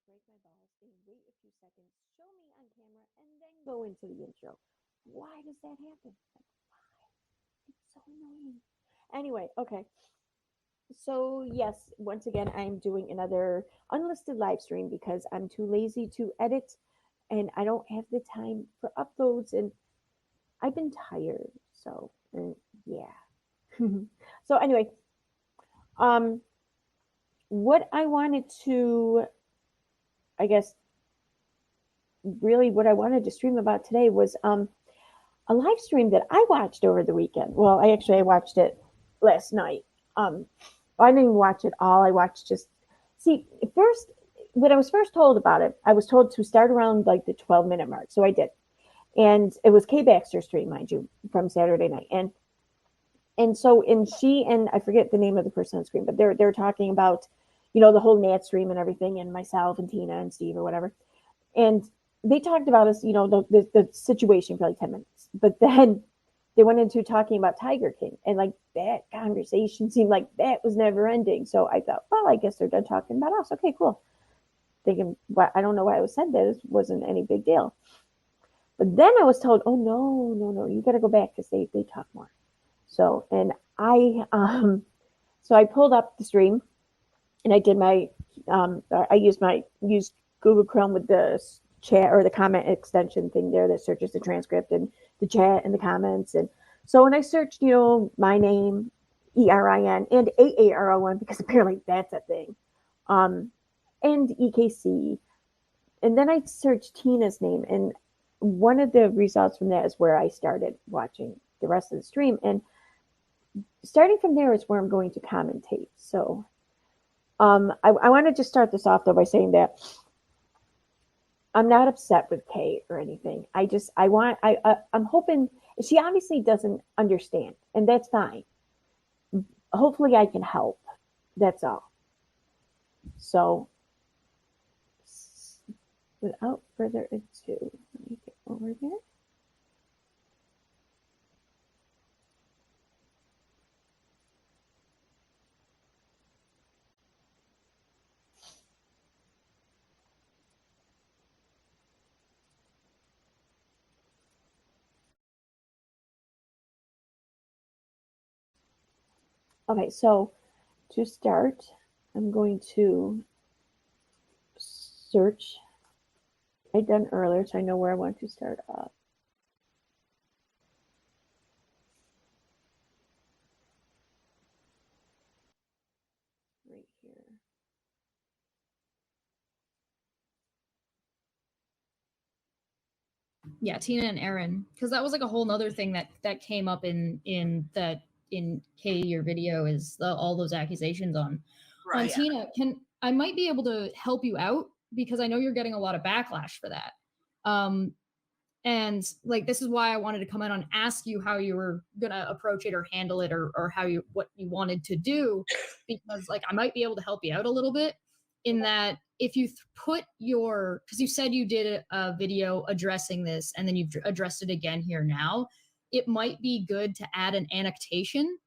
break my balls and wait a few seconds, show me on camera, and then go into the intro. Why does that happen? Like, why? It's so annoying. Anyway, okay. So, yes, once again, I'm doing another unlisted live stream because I'm too lazy to edit and I don't have the time for uploads and I've been tired. So, yeah. So, anyway, um, what I wanted to, I guess, really what I wanted to stream about today was a live stream that I watched over the weekend. Well, I watched it last night. I didn't even watch it all. I watched just see first when I was first told about it. I was told to start around like the 12-minute mark, so I did, and it was Kay Baxter stream, mind you, from Saturday night, and so and she and I forget the name of the person on screen, but they're talking about the whole Nat stream and everything, and myself and Tina and Steve or whatever, and they talked about us, the situation for like 10 minutes, but then they went into talking about Tiger King, and like that conversation seemed like that was never ending. So I thought, well, I guess they're done talking about us. Okay, cool. Thinking, well, I don't know why it was said that it wasn't any big deal. But then I was told, oh no, you got to go back because they talk more. So and so I pulled up the stream, and I did my I used Google Chrome with the chat or the comment extension thing there that searches the transcript and the chat and the comments. And so when I searched, my name, ERIN and AARO1, because apparently that's a thing, and EKC, and then I searched Tina's name, and one of the results from that is where I started watching the rest of the stream. And starting from there is where I'm going to commentate. So I want to just start this off though by saying that I'm not upset with Kay or anything. I'm hoping she obviously doesn't understand, and that's fine. Hopefully I can help. That's all. So without further ado, let me get over there. Okay, so to start, I'm going to search. I'd done earlier, so I know where I want to start off. Right here. Yeah, Tina and Aaron, because that was like a whole nother thing that came up in Kay, your video, is all those accusations on Tina. I might be able to help you out because I know you're getting a lot of backlash for that. And like this is why I wanted to come in and ask you how you were gonna approach it or handle it or what you wanted to do, because like I might be able to help you out a little bit in that if you put because you said you did a video addressing this and then you've addressed it again here now, it might be good to add an annotation,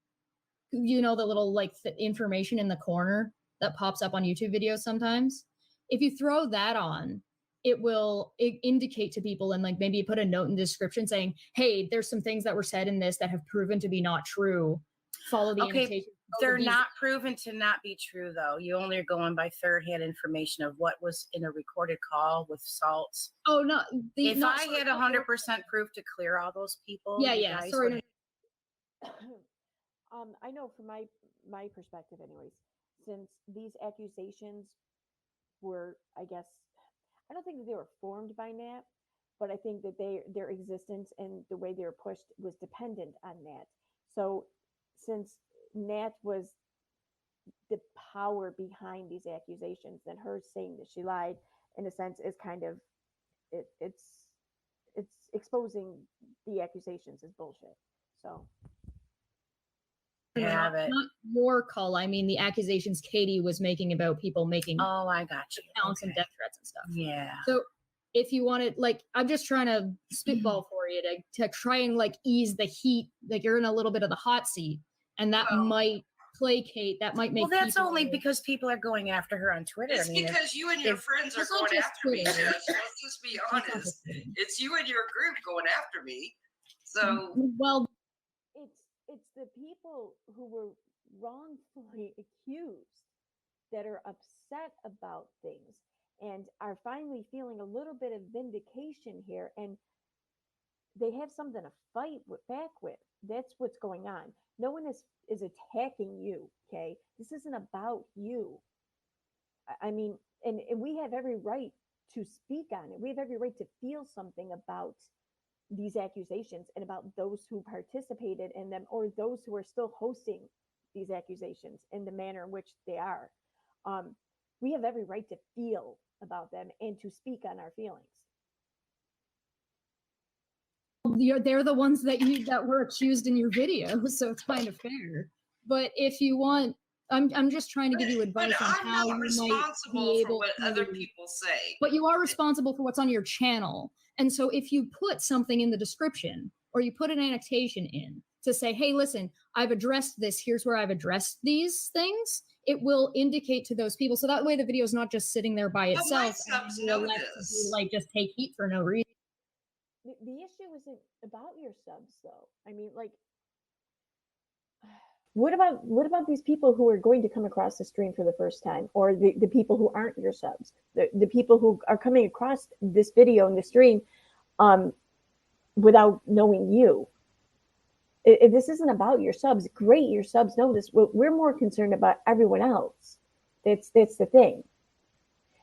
the little like the information in the corner that pops up on YouTube videos sometimes. If you throw that on, it will indicate to people, and like maybe put a note in the description saying, hey, there's some things that were said in this that have proven to be not true. Follow the annotation. They're not proven to not be true, though. You only are going by third-hand information of what was in a recorded call with salts. Oh, no. If I had 100% proof to clear all those people, yeah. Sorry. I know from my perspective, anyways, since these accusations were, I guess, I don't think that they were formed by Nat, but I think that their existence and the way they were pushed was dependent on Nat. So since Nat was the power behind these accusations, then her saying that she lied, in a sense, is kind of it's exposing the accusations as bullshit. So have it. Not your call. I mean, the accusations Katie was making about people making. Oh, I got you. Accounts and death threats and stuff. Yeah. So if you wanted, like, I'm just trying to spitball for you to try and like ease the heat. Like you're in a little bit of the hot seat, and that might placate, that might make. Well, that's people only because people are going after her on Twitter. It's because you and your friends are going after me, Jess. Let's just be honest. It's you and your group going after me. So well, it's the people who were wrongfully accused that are upset about things and are finally feeling a little bit of vindication here, and they have something to fight back with. That's what's going on. No one is attacking you, okay? This isn't about you. I mean, and we have every right to speak on it. We have every right to feel something about these accusations and about those who participated in them or those who are still hosting these accusations in the manner in which they are. We have every right to feel about them and to speak on our feelings. They're the ones that were accused in your video, so it's kind of fair. But if you want, I'm just trying to give you advice on how you might be responsible for what other people say. But you are responsible for what's on your channel. And so if you put something in the description or you put an annotation in to say, hey, listen, I've addressed this, here's where I've addressed these things, it will indicate to those people. So that way the video is not just sitting there by itself. But my subs know this. Like just take heat for no reason. The issue isn't about your subs, though. I mean, like, what about these people who are going to come across the stream for the first time, or the people who aren't your subs, the people who are coming across this video and the stream without knowing you? If this isn't about your subs, great, your subs know this. We're more concerned about everyone else. That's the thing.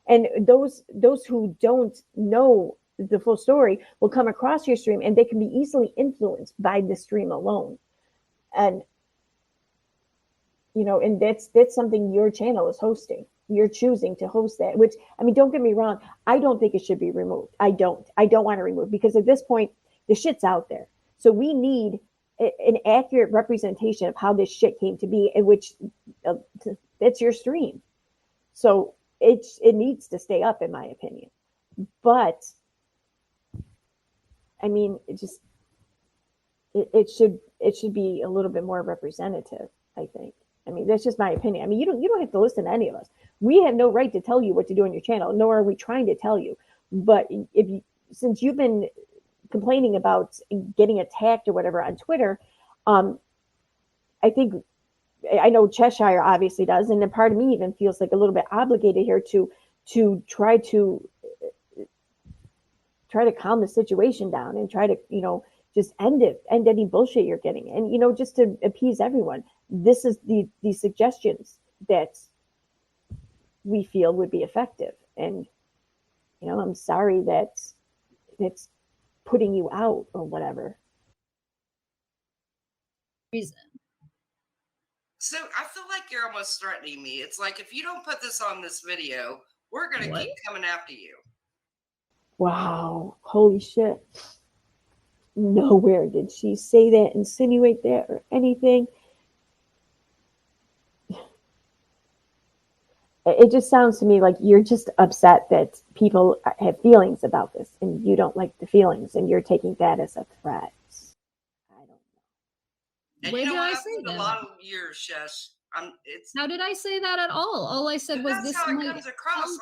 And those who don't know the full story will come across your stream and they can be easily influenced by the stream alone. And and that's something your channel is hosting. You're choosing to host that, which, I mean, don't get me wrong, I don't think it should be removed. I don't want to remove, because at this point the shit's out there. So we need an accurate representation of how this shit came to be, in which it's your stream. So it needs to stay up, in my opinion. But I mean, it should be a little bit more representative, I think. I mean, that's just my opinion. I mean, you don't have to listen to any of us. We have no right to tell you what to do on your channel, nor are we trying to tell you. But since you've been complaining about getting attacked or whatever on Twitter, I know Cheshire obviously does, and then part of me even feels like a little bit obligated here to try to calm the situation down and try to just end any bullshit you're getting, and just to appease everyone. This is the suggestions that we feel would be effective, and I'm sorry that it's putting you out or whatever reason. So I feel like you're almost threatening me. It's like, if you don't put this on this video, we're gonna keep coming after you. Wow, holy shit. Nowhere did she say that, insinuate that, or anything. It just sounds to me like you're just upset that people have feelings about this, and you don't like the feelings, and you're taking that as a threat. I don't know. And Where did I I've say that? A lot of years, Jess. How did I say that at all? All I said was that's this how it might comes across.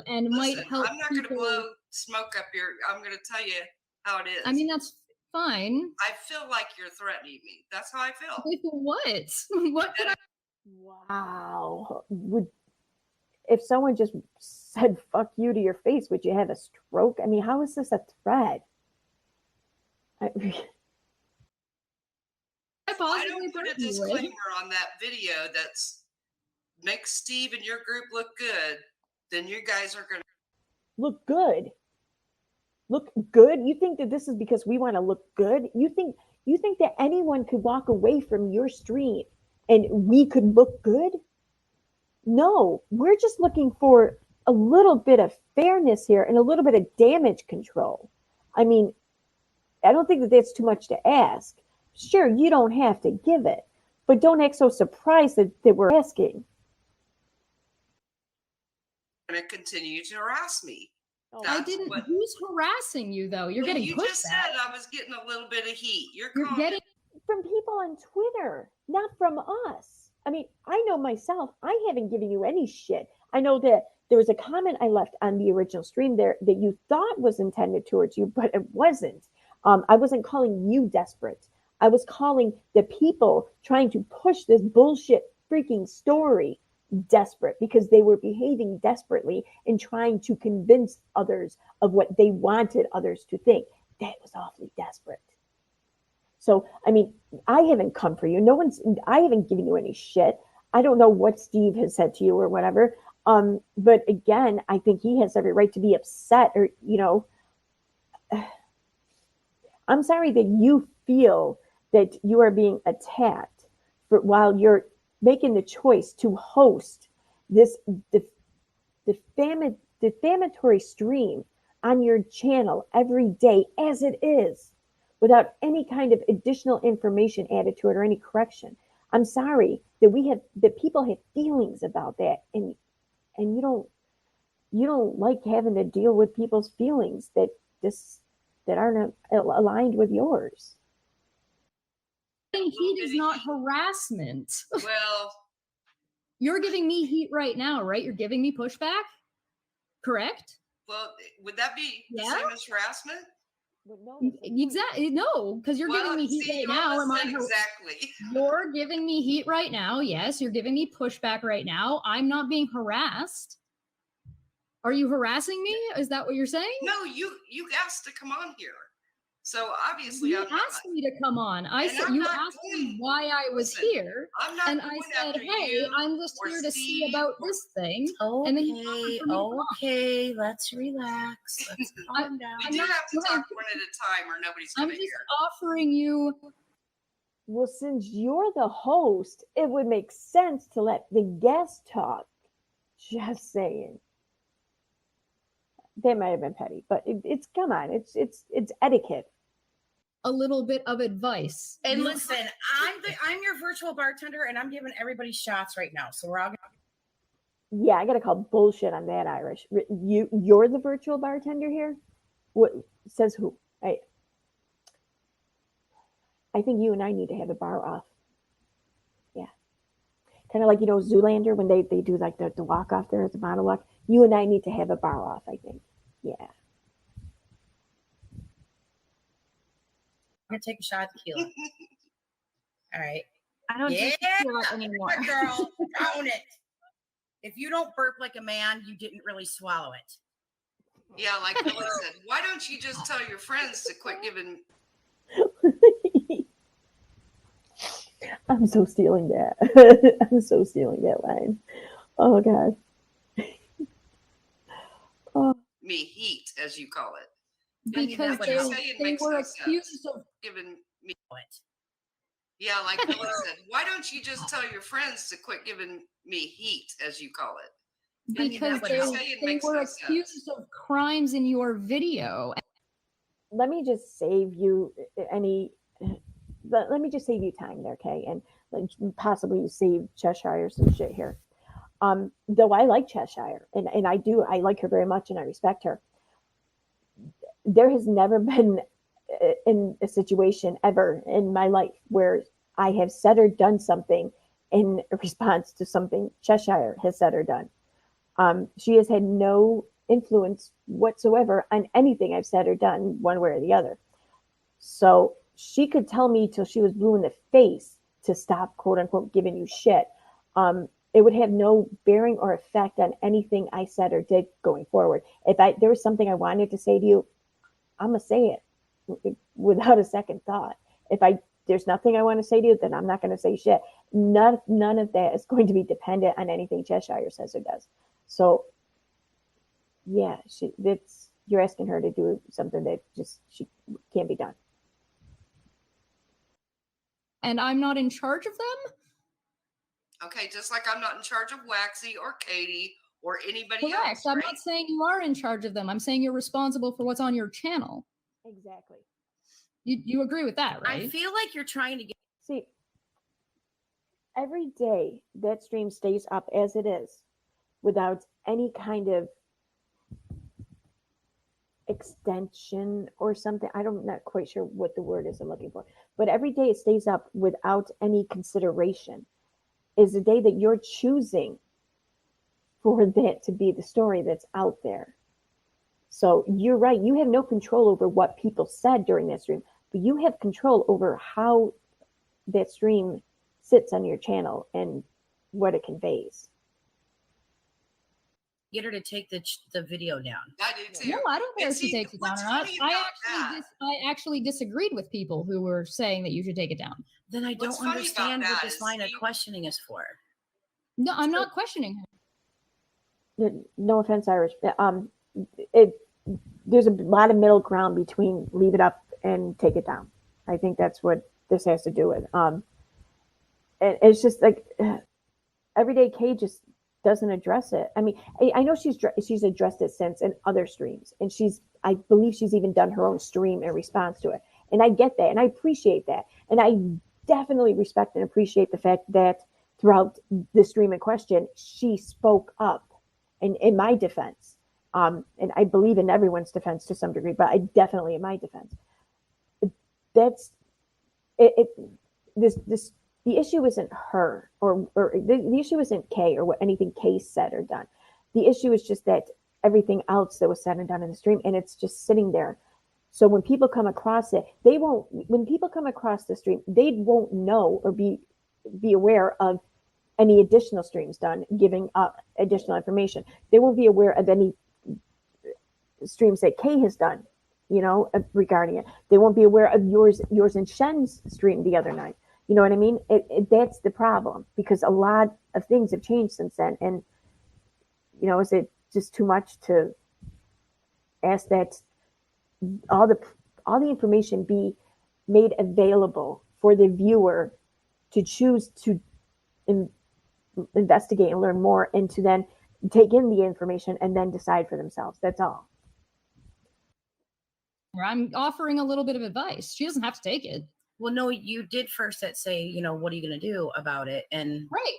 and might help. I'm not going to blow smoke up your. I'm going to tell you how it is. I mean, that's fine. I feel like you're threatening me. That's how I feel. With what? What could I? Wow. If someone just said "fuck you" to your face, would you have a stroke? I mean, how is this a threat? I don't put a disclaimer on that video that's makes Steve and your group look good, then you guys are going to look good. Look good? You think that this is because we want to look good? You think that anyone could walk away from your stream and we could look good? No, we're just looking for a little bit of fairness here and a little bit of damage control. I mean, I don't think that that's too much to ask. Sure, you don't have to give it, but don't act so surprised that we're asking. Going to continue to harass me. I didn't. Who's harassing you, though? You're getting. You just said I was getting a little bit of heat. You're getting from people on Twitter, not from us. I mean, I know myself, I haven't given you any shit. I know that there was a comment I left on the original stream there that you thought was intended towards you, but it wasn't. I wasn't calling you desperate. I was calling the people trying to push this bullshit freaking story desperate because they were behaving desperately and trying to convince others of what they wanted others to think. That was awfully desperate. So, I mean, I haven't come for you. I haven't given you any shit. I don't know what Steve has said to you or whatever. But again, I think he has every right to be upset or, I'm sorry that you feel that you are being attacked while you're making the choice to host this defamatory stream on your channel every day as it is without any kind of additional information added to it or any correction. I'm sorry that people have feelings about that and you don't like having to deal with people's feelings that aren't aligned with yours. Heat is not harassment. Well, you're giving me heat right now, right? You're giving me pushback, correct? Well, would that be the same as harassment? Exactly. No, because you're giving me heat right now. Exactly. You're giving me heat right now. Yes, you're giving me pushback right now. I'm not being harassed. Are you harassing me? Is that what you're saying? No, you asked to come on here. So obviously you asked me to come on. I said you asked me why I was here. And I said, hey, I'm just here to see about this thing. Okay, and then okay, let's relax. Let's calm down. We do have to talk one at a time or nobody's going to hear. I'm just offering you. Well, since you're the host, it would make sense to let the guest talk. Just saying. That might have been petty, but it's come on, it's etiquette. A little bit of advice. And listen, I'm your virtual bartender, and I'm giving everybody shots right now. So we're all gonna. Yeah, I gotta call bullshit on that, Irish. You're the virtual bartender here. What says who? I think you and I need to have a bar off. Yeah, kind of like Zoolander when they do like the walk off there at the monologue. You and I need to have a bar off. I think. Yeah. I'm gonna take a shot of tequila. All right. I don't drink tequila anymore. Girl, own it. If you don't burp like a man, you didn't really swallow it. Yeah, like Billy said, why don't you just tell your friends to quit giving? I'm so stealing that. I'm so stealing that line. Oh God. Me heat, as you call it. Because they were accused of giving me it. Yeah, like Billy said, why don't you just tell your friends to quit giving me heat, as you call it? Because they were accused of crimes in your video. Let me just save you let me just save you time there, Kay, and possibly save Cheshire some shit here. Though I like Cheshire, and I like her very much, and I respect her. There has never been in a situation ever in my life where I have said or done something in response to something Cheshire has said or done. She has had no influence whatsoever on anything I've said or done one way or the other. So she could tell me till she was blue in the face to stop, quote unquote, giving you shit. It would have no bearing or effect on anything I said or did going forward. If there was something I wanted to say to you, I'm going to say it without a second thought. If there's nothing I want to say to you, then I'm not going to say shit. None of that is going to be dependent on anything Cheshire says or does. So, yeah, you're asking her to do something that she can't be done. And I'm not in charge of them? Okay, just like I'm not in charge of Waxy or Katie or anybody Correct. else. I'm not saying you are in charge of them. I'm saying you're responsible for what's on your channel. Exactly. You agree with that, right? I feel like you're trying to get. See, every day that stream stays up as it is without any kind of extension or something. I'm not quite sure what the word is I'm looking for, but every day it stays up without any consideration. is the day that you're choosing for that to be the story that's out there. So you're right. You have no control over what people said during that stream, but you have control over how that stream sits on your channel and what it conveys. Get her to take the video down. I do too. No, I don't care if she takes it down or not. I actually disagreed with people who were saying that you should take it down. Then I don't understand what this line of questioning is for. No, I'm not questioning her. No offense, Irish. There's a lot of middle ground between leave it up and take it down. I think that's what this has to do with. And it's just like everyday Kay just doesn't address it. I mean, I know she's addressed it since in other streams, and I believe she's even done her own stream in response to it. And I get that, and I appreciate that, and I definitely respect and appreciate the fact that throughout the stream in question, she spoke up in my defense. And I believe in everyone's defense to some degree, but I definitely in my defense. That's it. The issue isn't her or the issue isn't Kay or what anything Kay said or done. The issue is just that everything else that was said and done in the stream, and it's just sitting there. So when people come across it, when people come across the stream, they won't know or be aware of any additional streams done, giving up additional information. They won't be aware of any streams that Kay has done, regarding it. They won't be aware of yours and Shen's stream the other night. You know what I mean? That's the problem, because a lot of things have changed since then. And, is it just too much to ask that all the information be made available for the viewer to choose to investigate and learn more, and to then take in the information and then decide for themselves? That's all. I'm offering a little bit of advice. She doesn't have to take it. Well, no, you did first say, what are you going to do about it? And right.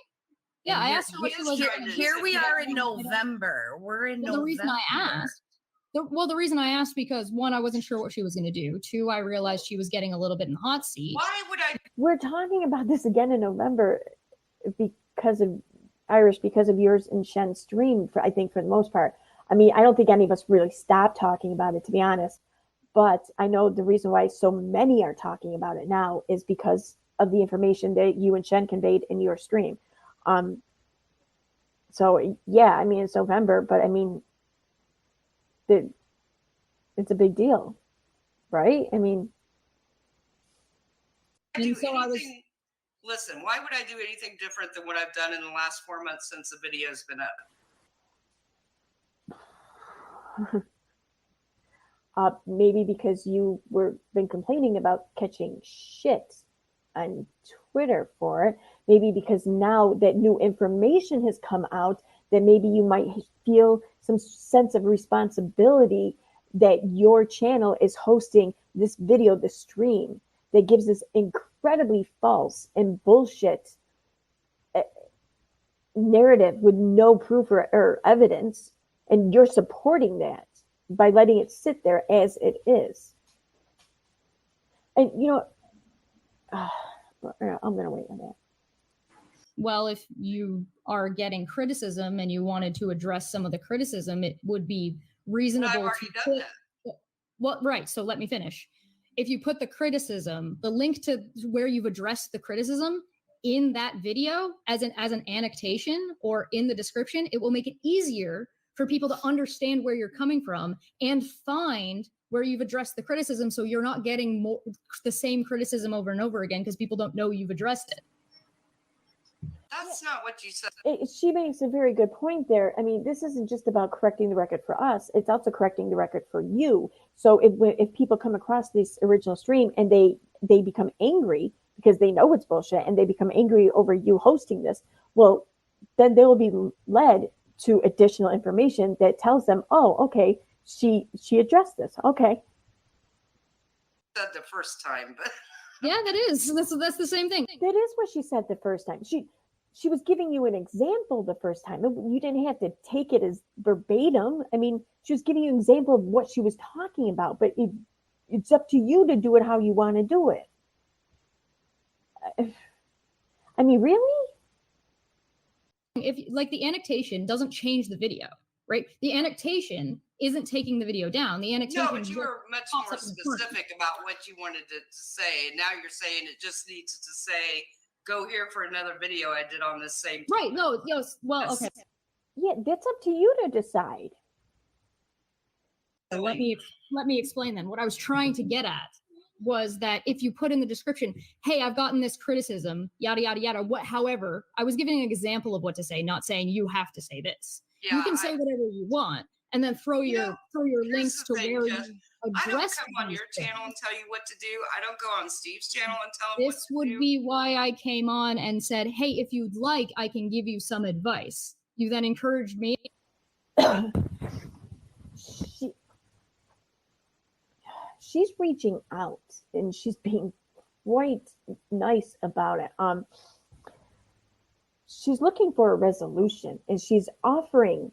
Yeah, I asked her what she was doing. Here we are in November. We're in November. The reason I asked, the reason I asked, because one, I wasn't sure what she was going to do. Two, I realized she was getting a little bit in the hot seat. Why would I? We're talking about this again in November because of yours and Shen's stream, I think, for the most part. I mean, I don't think any of us really stopped talking about it, to be honest. But I know the reason why so many are talking about it now is because of the information that you and Shen conveyed in your stream. So yeah, I mean, it's November, but I mean, it's a big deal, right? I mean, listen, why would I do anything different than what I've done in the last 4 months since the video's been up? Maybe because you been complaining about catching shit on Twitter for it. Maybe because now that new information has come out, that maybe you might feel some sense of responsibility that your channel is hosting this video, the stream, that gives this incredibly false and bullshit narrative with no proof or evidence, and you're supporting that by letting it sit there as it is. And I'm going to wait on that. Well, if you are getting criticism and you wanted to address some of the criticism, it would be reasonable. I've already done that. Well, right. So let me finish. If you put the criticism, the link to where you've addressed the criticism in that video as an annotation or in the description, it will make it easier for people to understand where you're coming from and find where you've addressed the criticism, so you're not getting the same criticism over and over again because people don't know you've addressed it. That's not what you said. She makes a very good point there. I mean, this isn't just about correcting the record for us. It's also correcting the record for you. So if people come across this original stream and they become angry because they know it's bullshit and they become angry over you hosting this, well, then they will be led to additional information that tells them, oh, okay, she addressed this. Okay. Said the first time, but yeah, that is. That's the same thing. That is what she said the first time. She was giving you an example the first time. You didn't have to take it as verbatim. I mean, she was giving you an example of what she was talking about, but it's up to you to do it how you want to do it. I mean, really? if like the annotation doesn't change the video, right? The annotation isn't taking the video down. The annotation. No, but you were much more specific about what you wanted it to say. Now you're saying it just needs to say, go here for another video I did on this same topic. Right. No, yes. Well, okay. Yeah, that's up to you to decide. So let me explain then. What I was trying to get at was that if you put in the description, hey, I've gotten this criticism, yada, yada, yada, however, I was giving an example of what to say, not saying you have to say this. Yeah, you can say whatever you want and then throw your links to where you address. I don't come on your channel and tell you what to do. I don't go on Steve's channel and tell him this would be why I came on and said, hey, if you'd like, I can give you some advice. You then encouraged me. She's reaching out and she's being quite nice about it. She's looking for a resolution and she's offering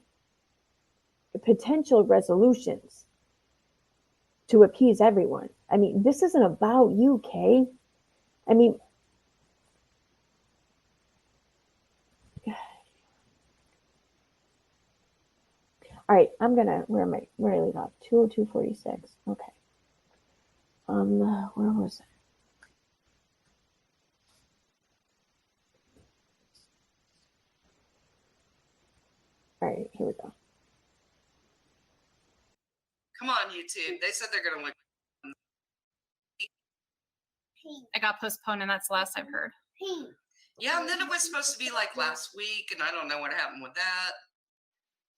potential resolutions to appease everyone. I mean, this isn't about you, Kay. I mean, all right, I'm gonna, where I leave off? 202.46. Okay. Where was it? All right, here we go. Come on, YouTube. They said they're going to look. It got postponed, and that's the last I've heard. Yeah, and then it was supposed to be like last week, and I don't know what happened with that.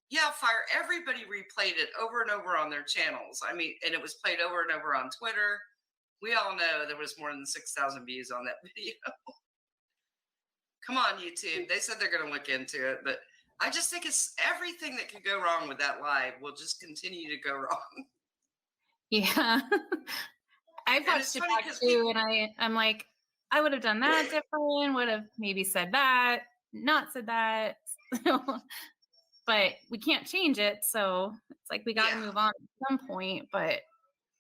Yeah, Fire. Everybody replayed it over and over on their channels. I mean, and it was played over and over on Twitter. We all know there was more than 6,000 views on that video. Come on, YouTube. They said they're going to look into it, but I just think it's everything that could go wrong with that live will just continue to go wrong. Yeah. I've watched it back too, and I'm like, I would have done that different, would have maybe said that, not said that. But we can't change it, so it's like we got to move on at some point. But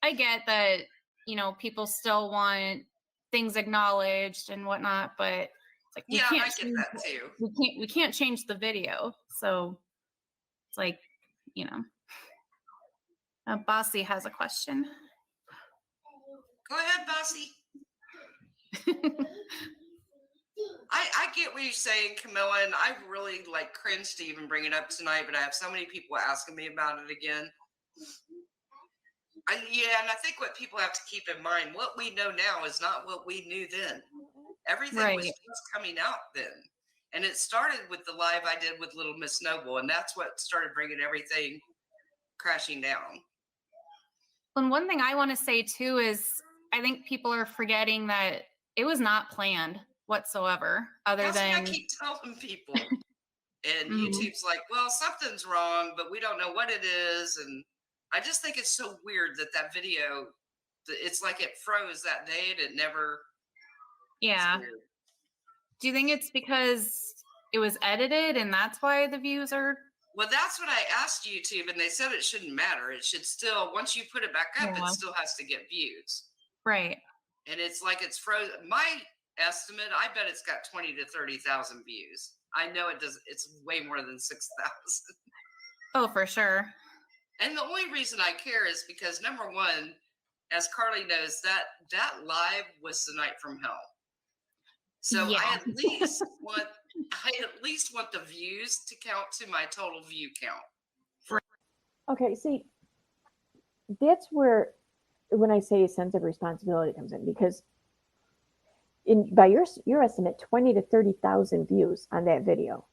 I get that, you know, people still want things acknowledged and whatnot, but it's like we can't I get that too. We can't change the video, so it's like, you know. Bossy has a question. Go ahead, Bossy. I get what you're saying, Camilla, and I really like cringed to even bring it up tonight, but I have so many people asking me about it again. And I think what people have to keep in mind, what we know now is not what we knew then. Everything was just coming out then. And it started with the live I did with Little Miss Noble, and that's what started bringing everything crashing down. And one thing I want to say too is I think people are forgetting that it was not planned whatsoever, other than I keep telling people. And YouTube's like, well, something's wrong, but we don't know what it is. And I just think it's so weird that video, it's like it froze that day and it never. Yeah. Do you think it's because it was edited and that's why the views are? Well, that's what I asked YouTube, and they said it shouldn't matter. It should still, once you put it back up, it still has to get views. Right. And it's like it's frozen. My estimate, I bet it's got 20 to 30,000 views. I know it does. It's way more than 6,000. Oh, for sure. And the only reason I care is because, number one, as Carly knows, that live was the night from hell. So I at least want the views to count to my total view count. Okay, see, that's where, when I say a sense of responsibility comes in, because by your estimate, 20 to 30,000 views on that video.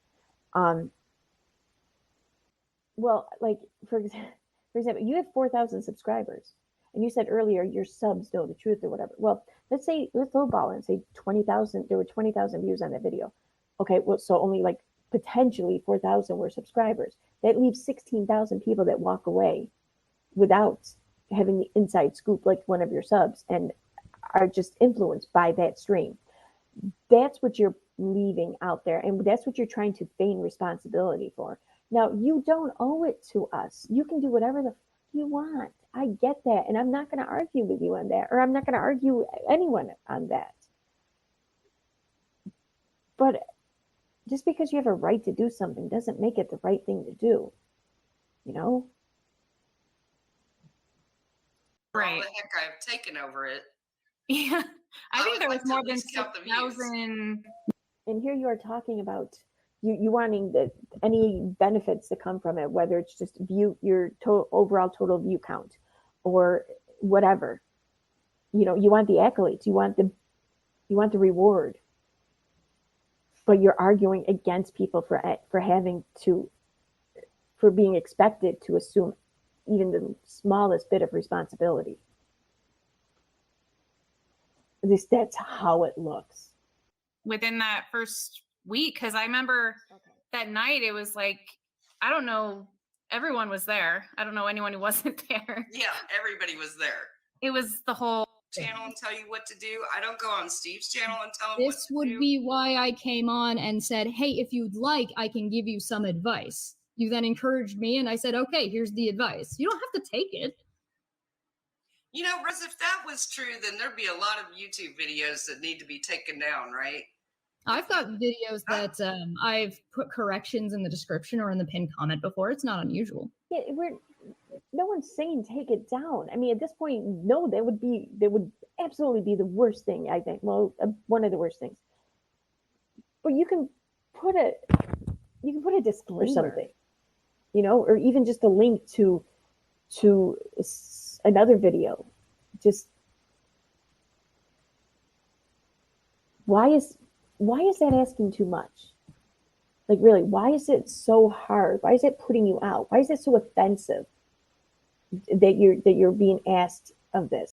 Well, like for example, you have 4,000 subscribers, and you said earlier your subs know the truth or whatever. Well, let's lowball it and say 20,000. There were 20,000 views on that video. Okay, well, so only like potentially 4,000 were subscribers. That leaves 16,000 people that walk away without having the inside scoop, like one of your subs, and are just influenced by that stream. That's what you're leaving out there, and that's what you're trying to feign responsibility for. Now, you don't owe it to us. You can do whatever the you want. I get that, and I'm not going to argue with you on that, or I'm not going to argue with anyone on that. But Just because you have a right to do something doesn't make it the right thing to do. You know? Right. All the heck I've taken over it. Yeah. I think there was more than count the views. 6,000. And here you are talking about you wanting any benefits to come from it, whether it's just your overall total view count or whatever. You know, you want the accolades, you want the reward, but you're arguing against people for being expected to assume even the smallest bit of responsibility. At least that's how it looks. Within that first week, because I remember that night it was like, I don't know, everyone was there. I don't know anyone who wasn't there. Yeah, everybody was there. It was the whole channel and tell you what to do. I don't go on Steve's channel and tell him This what to would do. be why I came on and said, hey, if you'd like, I can give you some advice. You then encouraged me, and I said, okay, here's the advice. You don't have to take it. You know, Rose, if that was true, then there'd be a lot of YouTube videos that need to be taken down, right? I've got videos that I've put corrections in the description or in the pinned comment before. It's not unusual. Yeah, no one's saying take it down. I mean, at this point, no, that would absolutely be the worst thing, I think. Well, one of the worst things. But you can put a disclaimer or something, you know, or even just a link to another video. Just why is that asking too much? Like, really, why is it so hard? Why is it putting you out? Why is it so offensive that you're being asked of this?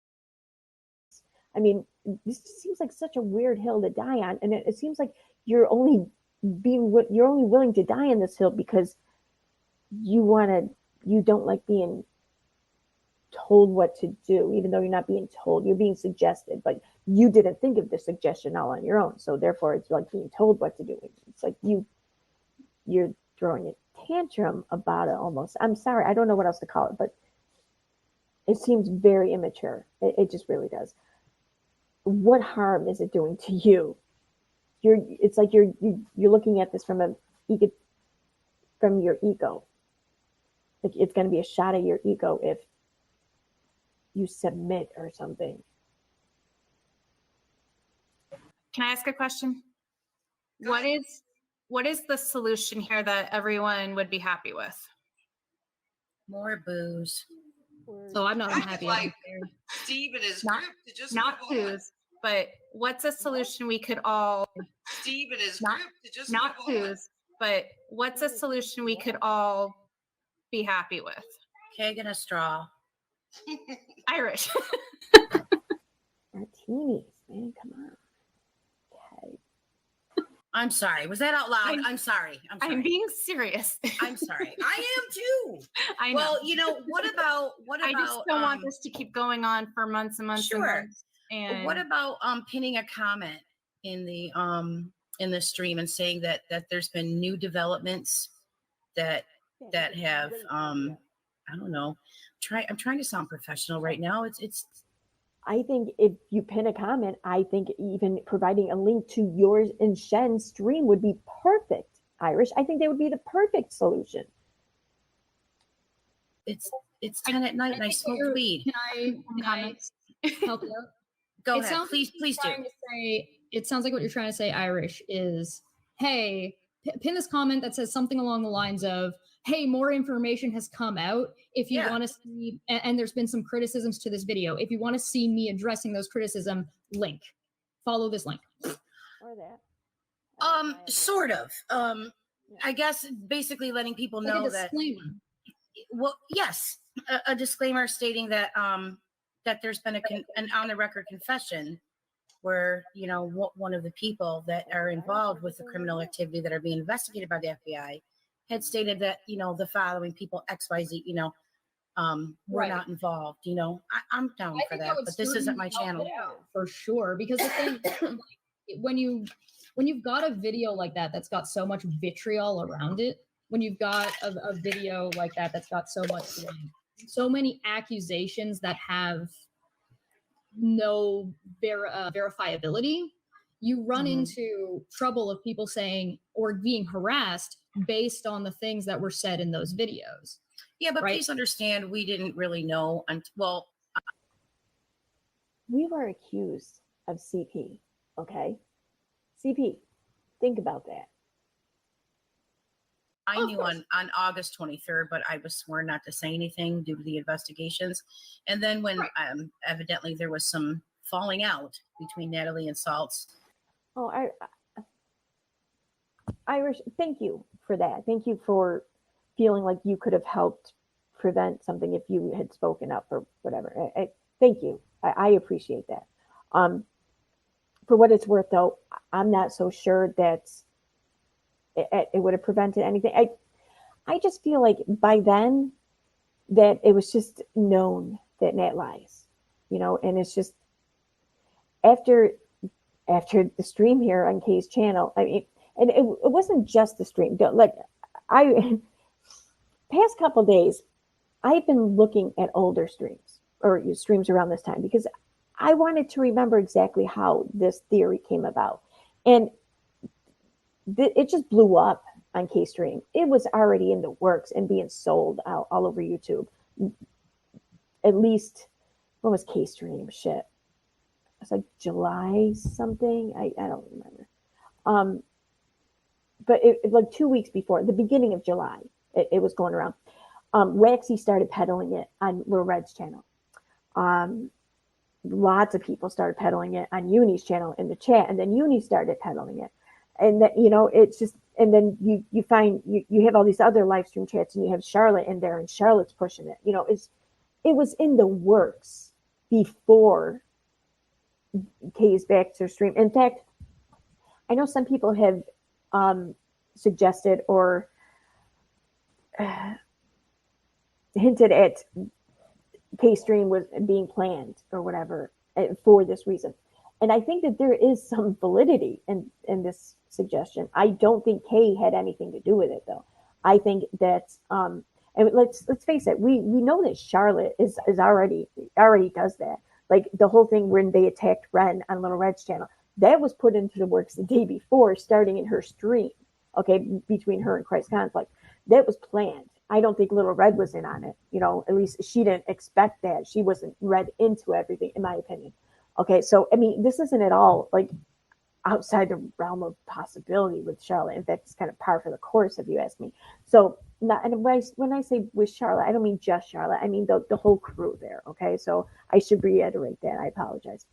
I mean, this seems like such a weird hill to die on, and it seems like you're only willing to die on this hill because you don't like being told what to do, even though you're not being told, you're being suggested, but you didn't think of the suggestion all on your own. So therefore it's like being told what to do. It's like you're throwing a tantrum about it almost. I'm sorry, I don't know what else to call it, but it seems very immature. It just really does. What harm is it doing to you? It's like you're looking at this from your ego. Like it's going to be a shot at your ego if you submit or something. Can I ask a question? What is the solution here that everyone would be happy with? More booze. So I'm not I would unhappy. like Steve and his group to just not move on. booze, but what's a solution we could all Steve and his not group to just not move on. booze, but what's a solution we could all be happy with? Keg and a straw. Irish. Martinis, man, come on. Okay. I'm sorry. Was that out loud? I'm sorry. I'm being serious. I'm sorry. I am too. I know. Well, you know, what about I just don't want this to keep going on for months and months Sure. and months. And what about pinning a comment in the stream and saying that there's been new developments that have I don't know. I'm trying to sound professional right now. It's I think if you pin a comment, I think even providing a link to yours and Shen's stream would be perfect, Irish. I think they would be the perfect solution. It's 10 at night and I smoke weed. Can I help you out? Go ahead. Please do. It sounds like what you're trying to say, Irish, is, hey, pin this comment that says something along the lines of, hey, more information has come out. If you want to see, and there's been some criticisms to this video. If you want to see me addressing those criticism, follow this link. Or that. Sort of. I guess basically letting people know a disclaimer. Well, yes, a disclaimer stating that that there's been an on the record confession where, you know, one of the people that are involved with the criminal activity that are being investigated by the FBI had stated that, you know, the following people, XYZ, you know, were not involved. You know, I'm down for that, but this isn't my channel. For sure, because the thing, when you've got a video like that that's got so much vitriol around it, when you've got a video like that that's got so many accusations that have no verifiability, you run into trouble of people saying or being harassed based on the things that were said in those videos. Yeah, but please understand, we didn't really know. We were accused of CP, okay? CP, think about that. I knew on August 23rd, but I was sworn not to say anything due to the investigations. And then when evidently there was some falling out between Natalie and Saltz. Oh, Irish, thank you for that. Thank you for feeling like you could have helped prevent something if you had spoken up or whatever. Thank you. I appreciate that. For what it's worth, though, I'm not so sure that it would have prevented anything. I just feel like by then that it was just known that Nat lies, and it's just after the stream here on Kay's channel. I mean, and it wasn't just the stream. Past couple days, I've been looking at older streams or streams around this time because I wanted to remember exactly how this theory came about. And it just blew up on K-Stream. It was already in the works and being sold out all over YouTube. At least, what was K-Stream? Shit. It's like July something. I don't remember. But it like 2 weeks before, the beginning of July, it was going around. Waxy started peddling it on Little Red's channel. Lots of people started peddling it on Uni's channel in the chat, and then Uni started peddling it. And that, it's just, and then you find you have all these other live stream chats, and you have Charlotte in there, and Charlotte's pushing it. It was in the works before Kay Baxter stream. In fact, I know some people have suggested or hinted at K-Stream was being planned or whatever for this reason. And I think that there is some validity in this suggestion. I don't think Kay had anything to do with it, though. I think that, and let's face it, we know that Charlotte is already does that. Like the whole thing when they attacked Ren on Little Red's channel, that was put into the works the day before, starting in her stream. Okay, between her and Christ Conflict, that was planned. I don't think Little Red was in on it. At least she didn't expect that. She wasn't read into everything, in my opinion. Okay, so I mean, this isn't at all like outside the realm of possibility with Charlotte. In fact, it's kind of par for the course, if you ask me. So, and when I say with Charlotte, I don't mean just Charlotte. I mean the whole crew there. Okay, so I should reiterate that. I apologize.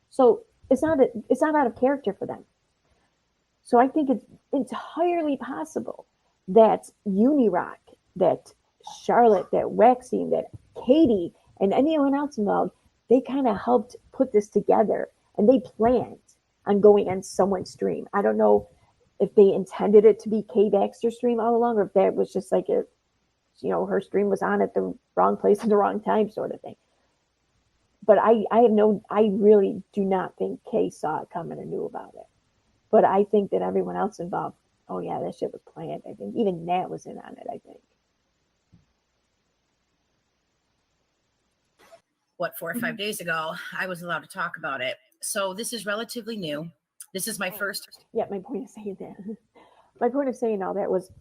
So it's not out of character for them. So I think it's entirely possible that Unirock, that Charlotte, that Waxy, that Katie, and anyone else involved, they kind of helped put this together, and they planned on going on someone's stream. I don't know if they intended it to be Kay Baxter's stream all along, or if that was just like her stream was on at the wrong place at the wrong time sort of thing. But I really do not think Kay saw it coming or knew about it. But I think that everyone else involved, oh yeah, that shit was planned. I think even Nat was in on it, I think. What, 4 or 5 days ago, I was allowed to talk about it. So this is relatively new. This is my first. Yeah, my point of saying that. My point of saying all that was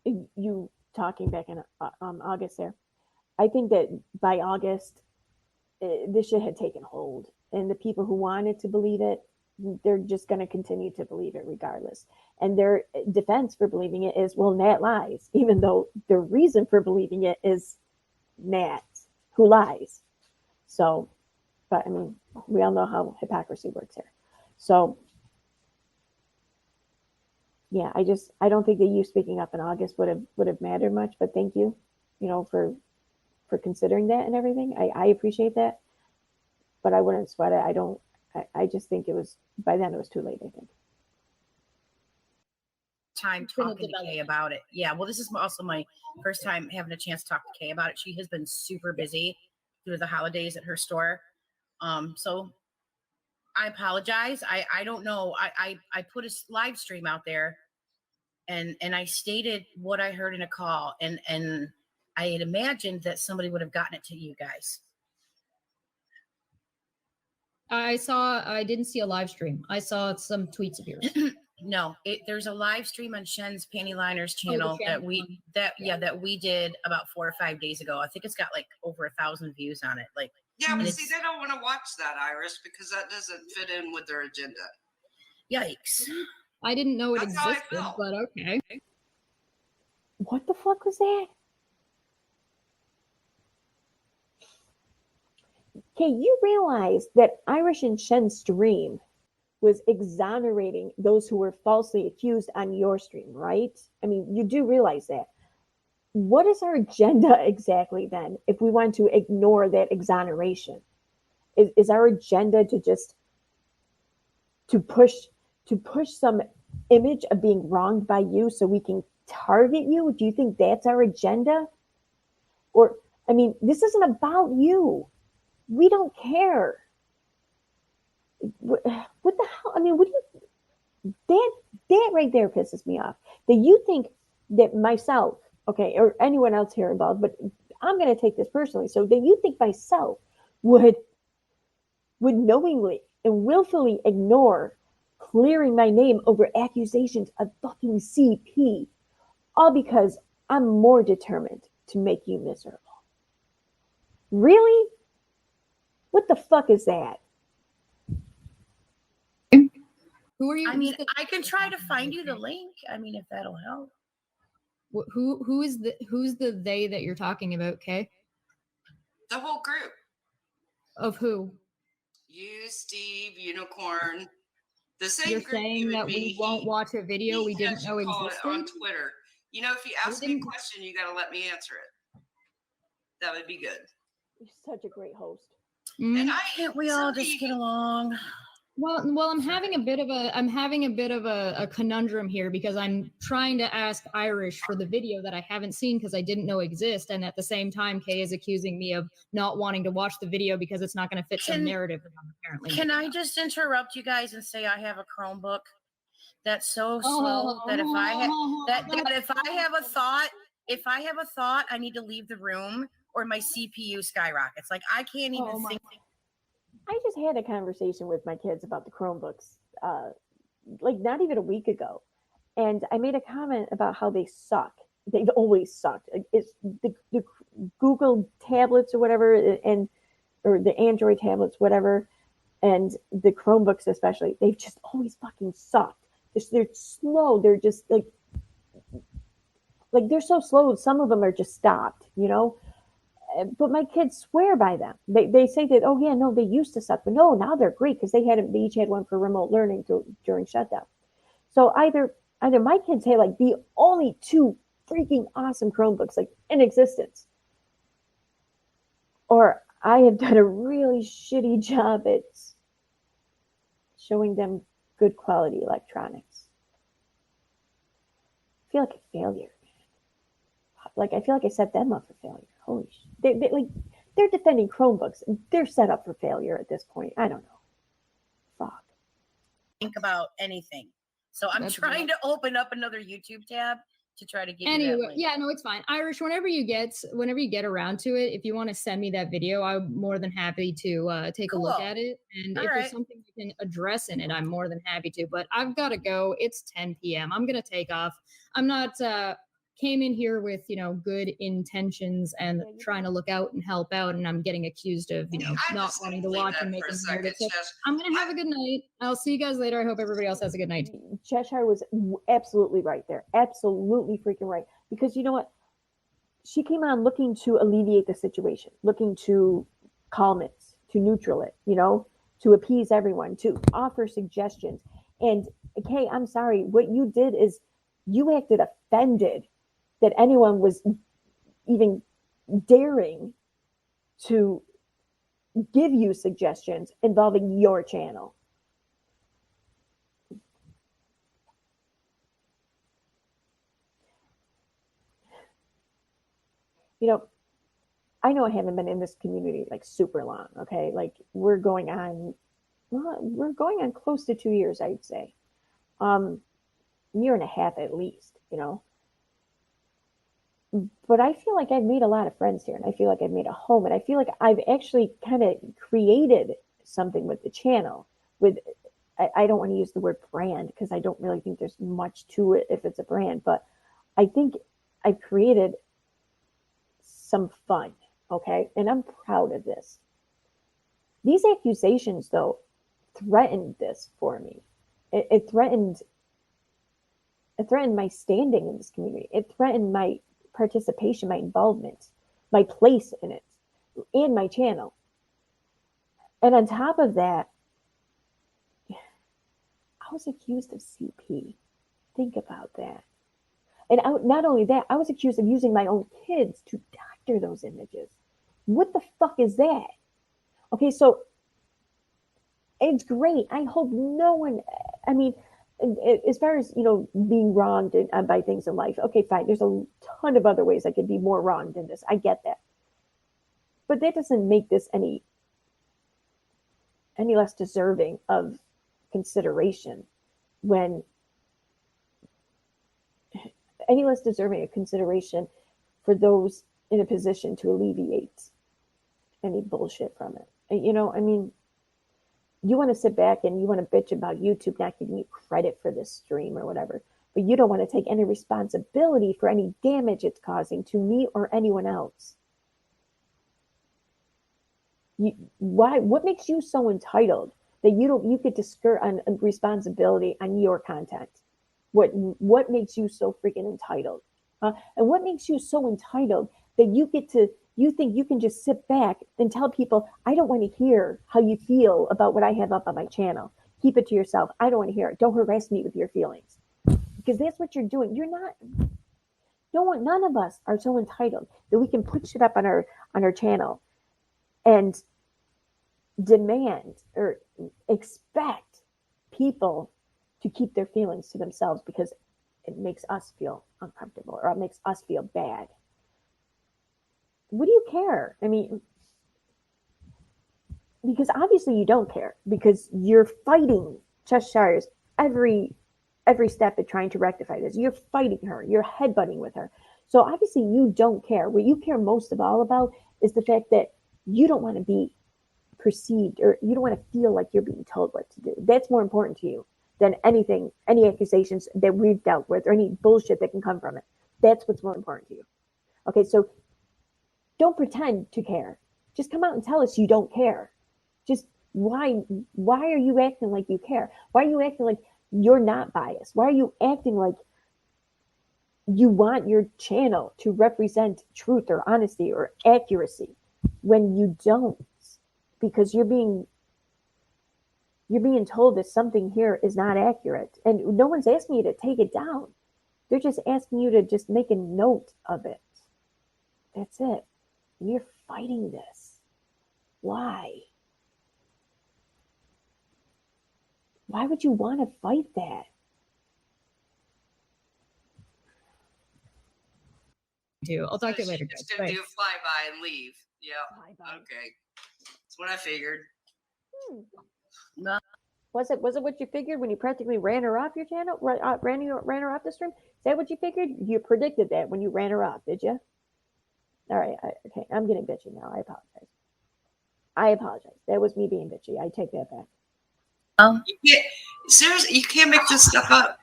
you talking back in August there. I think that by August, this shit had taken hold. And the people who wanted to believe it, they're just going to continue to believe it regardless. And their defense for believing it is, well, Nat lies, even though the reason for believing it is Nat who lies. So, but I mean, we all know how hypocrisy works here. So, yeah, I don't think that you speaking up in August would have mattered much, but thank you, for considering that and everything. I appreciate that, but I wouldn't sweat it. I just think it was, by then it was too late, I think. Time talking to Kay about it. Yeah, well, this is also my first time having a chance to talk to Kay about it. She has been super busy through the holidays at her store. So I apologize. I don't know. I put a live stream out there and I stated what I heard in a call, and I had imagined that somebody would have gotten it to you guys. I didn't see a live stream. I saw some tweets of yours. No, there's a live stream on Shen's Panty Liners channel that we did about 4 or 5 days ago. I think it's got like over 1,000 views on it. Like, yeah, but see, they don't want to watch that, Iris, because that doesn't fit in with their agenda. Yikes! I didn't know it That's how I existed, felt. but okay. What the fuck was that? Okay, you realize that Irish and Shen's stream was exonerating those who were falsely accused on your stream, right? I mean, you do realize that. What is our agenda exactly then if we want to ignore that exoneration? Is our agenda to just to push some image of being wronged by you so we can target you? Do you think that's our agenda? Or, I mean, this isn't about you. We don't care. What the hell? I mean, what do you, that right there pisses me off. That you think that myself, okay, or anyone else here involved, but I'm going to take this personally. So that you think myself would knowingly and willfully ignore clearing my name over accusations of fucking CP, all because I'm more determined to make you miserable. Really? What the fuck is that? Who are you? I mean, I can try to find you the link. I mean, if that'll help. Who's the they that you're talking about, Kay? The whole group. Of who? You, Steve, Unicorn. The same You're group saying that we won't watch a video we didn't know existed? On Twitter. You know, if you ask me a question, you got to let me answer it. That would be good. You're such a great host. And Can't we all just get along? Well, I'm having a bit of a conundrum here because I'm trying to ask Irish for the video that I haven't seen because I didn't know exist, and at the same time, Kay is accusing me of not wanting to watch the video because it's not going to fit some narrative that I'm apparently. Can I just interrupt you guys and say I have a Chromebook that's so slow that if I have a thought, I need to leave the room or my CPU skyrockets. Like I can't even think. I just had a conversation with my kids about the Chromebooks, like not even a week ago. And I made a comment about how they suck. They've always sucked. It's the Google tablets or whatever, or the Android tablets, whatever, and the Chromebooks especially. They've just always fucking sucked. They're slow. They're just like they're so slow. Some of them are just stopped, you know? But my kids swear by them. They say that, oh yeah, no, they used to suck, but no, now they're great because they each had one for remote learning during shutdown. So either my kids had like the only two freaking awesome Chromebooks like in existence, or I have done a really shitty job at showing them good quality electronics. I feel like a failure. Like I feel like I set them up for failure. Holy shit. They're defending Chromebooks. They're set up for failure at this point. I don't know. Fuck. Think about anything. So I'm trying to open up another YouTube tab to try to get anyway, you that link. Yeah, no, it's fine. Irish, whenever you get around to it, if you want to send me that video, I'm more than happy to take a look at it. And if there's something you can address in it, I'm more than happy to. But I've got to go. It's 10 p.m. I'm going to take off. I'm not came in here with, good intentions and trying to look out and help out, and I'm getting accused of, not wanting to watch and making narrative. So I'm going to have a good night. I'll see you guys later. I hope everybody else has a good night. Cheshire was absolutely right there. Absolutely freaking right. Because you know what? She came on looking to alleviate the situation, looking to calm it, to neutral it, to appease everyone, to offer suggestions. And Kay, I'm sorry, what you did is you acted offended that anyone was even daring to give you suggestions involving your channel. I know I haven't been in this community like super long, okay? Like we're going on close to 2 years, I'd say. Year and a half at least, But I feel like I've made a lot of friends here, and I feel like I've made a home, and I feel like I've actually kind of created something with the channel. With I don't want to use the word brand because I don't really think there's much to it if it's a brand, but I think I've created some fun, okay? And I'm proud of this. These accusations, though, threatened this for me. It threatened my standing in this community. It threatened my participation, my involvement, my place in it, and my channel. And on top of that, I was accused of CP. Think about that. And not only that, I was accused of using my own kids to doctor those images. What the fuck is that? Okay, so it's great. I hope no one, I mean, as far as, being wronged by things in life, okay, fine. There's a ton of other ways I could be more wronged than this. I get that. But that doesn't make this any less deserving of consideration for those in a position to alleviate any bullshit from it. I mean, you want to sit back and you want to bitch about YouTube not giving you credit for this stream or whatever, but you don't want to take any responsibility for any damage it's causing to me or anyone else. What makes you so entitled that you get to skirt on responsibility on your content? What makes you so freaking entitled? And what makes you so entitled that you think you can just sit back and tell people, I don't want to hear how you feel about what I have up on my channel. Keep it to yourself. I don't want to hear it. Don't harass me with your feelings. Because that's what you're doing. None of us are so entitled that we can put shit up on our channel and demand or expect people to keep their feelings to themselves because it makes us feel uncomfortable or it makes us feel bad. What do you care? I mean, because obviously you don't care because you're fighting Cheshire's every step at trying to rectify this. You're fighting her. You're headbutting with her. So obviously you don't care. What you care most of all about is the fact that you don't want to be perceived or you don't want to feel like you're being told what to do. That's more important to you than anything, any accusations that we've dealt with or any bullshit that can come from it. That's what's more important to you. Okay, so don't pretend to care. Just come out and tell us you don't care. Just why are you acting like you care? Why are you acting like you're not biased? Why are you acting like you want your channel to represent truth or honesty or accuracy when you don't? Because you're being told that something here is not accurate. And no one's asking you to take it down. They're just asking you to just make a note of it. That's it. And you're fighting this. Why? Why would you want to fight that? I'll talk to you later. Just do a flyby and leave. Yeah. Flyby. Okay. That's what I figured. Was it what you figured when you practically ran her off your channel? Ran her off the stream? Is that what you figured? You predicted that when you ran her off, did you? All right. Okay. I'm getting bitchy now. I apologize. That was me being bitchy. I take that back. Seriously, you can't make this stuff up.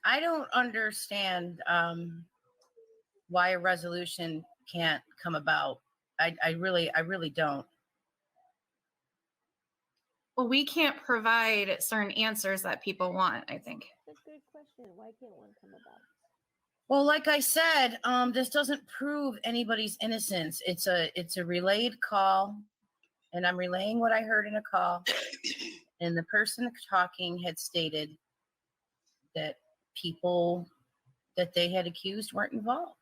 I don't understand why a resolution can't come about. I really don't. Well, we can't provide certain answers that people want, I think. That's a good question. Why can't one come about? Well, like I said, this doesn't prove anybody's innocence. It's a relayed call, and I'm relaying what I heard in a call. And the person talking had stated that people that they had accused weren't involved.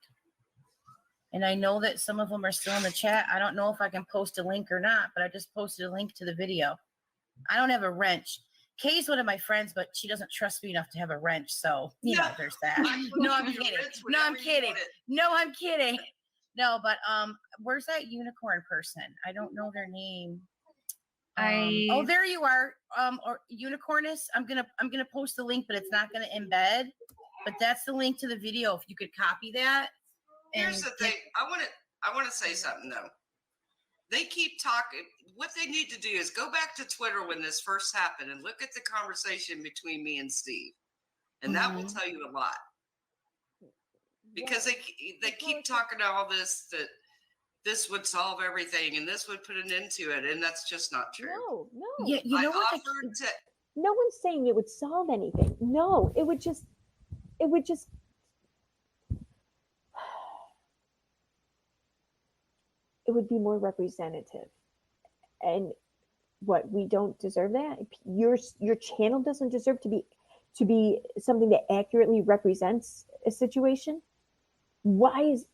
And I know that some of them are still in the chat. I don't know if I can post a link or not, but I just posted a link to the video. I don't have a wrench. Kay's one of my friends, but she doesn't trust me enough to have a wrench. So, you know, there's that. No, I'm kidding. No, I'm kidding. No, I'm kidding. No, but where's that unicorn person? I don't know their name. Oh, there you are. Or Unicornus. I'm gonna post the link, but it's not gonna embed. But that's the link to the video. If you could copy that. Here's the thing. I want to say something though. they keep talking. What they need to do is go back to Twitter when this first happened and look at the conversation between me and Steve. And that will tell you a lot. Because they keep talking all this, that this would solve everything and this would put an end to it. And that's just not true. No. Yeah, you know what? No one's saying it would solve anything. No, it would just it would be more representative. And what, we don't deserve that? Your channel doesn't deserve to be something that accurately represents a situation? Why is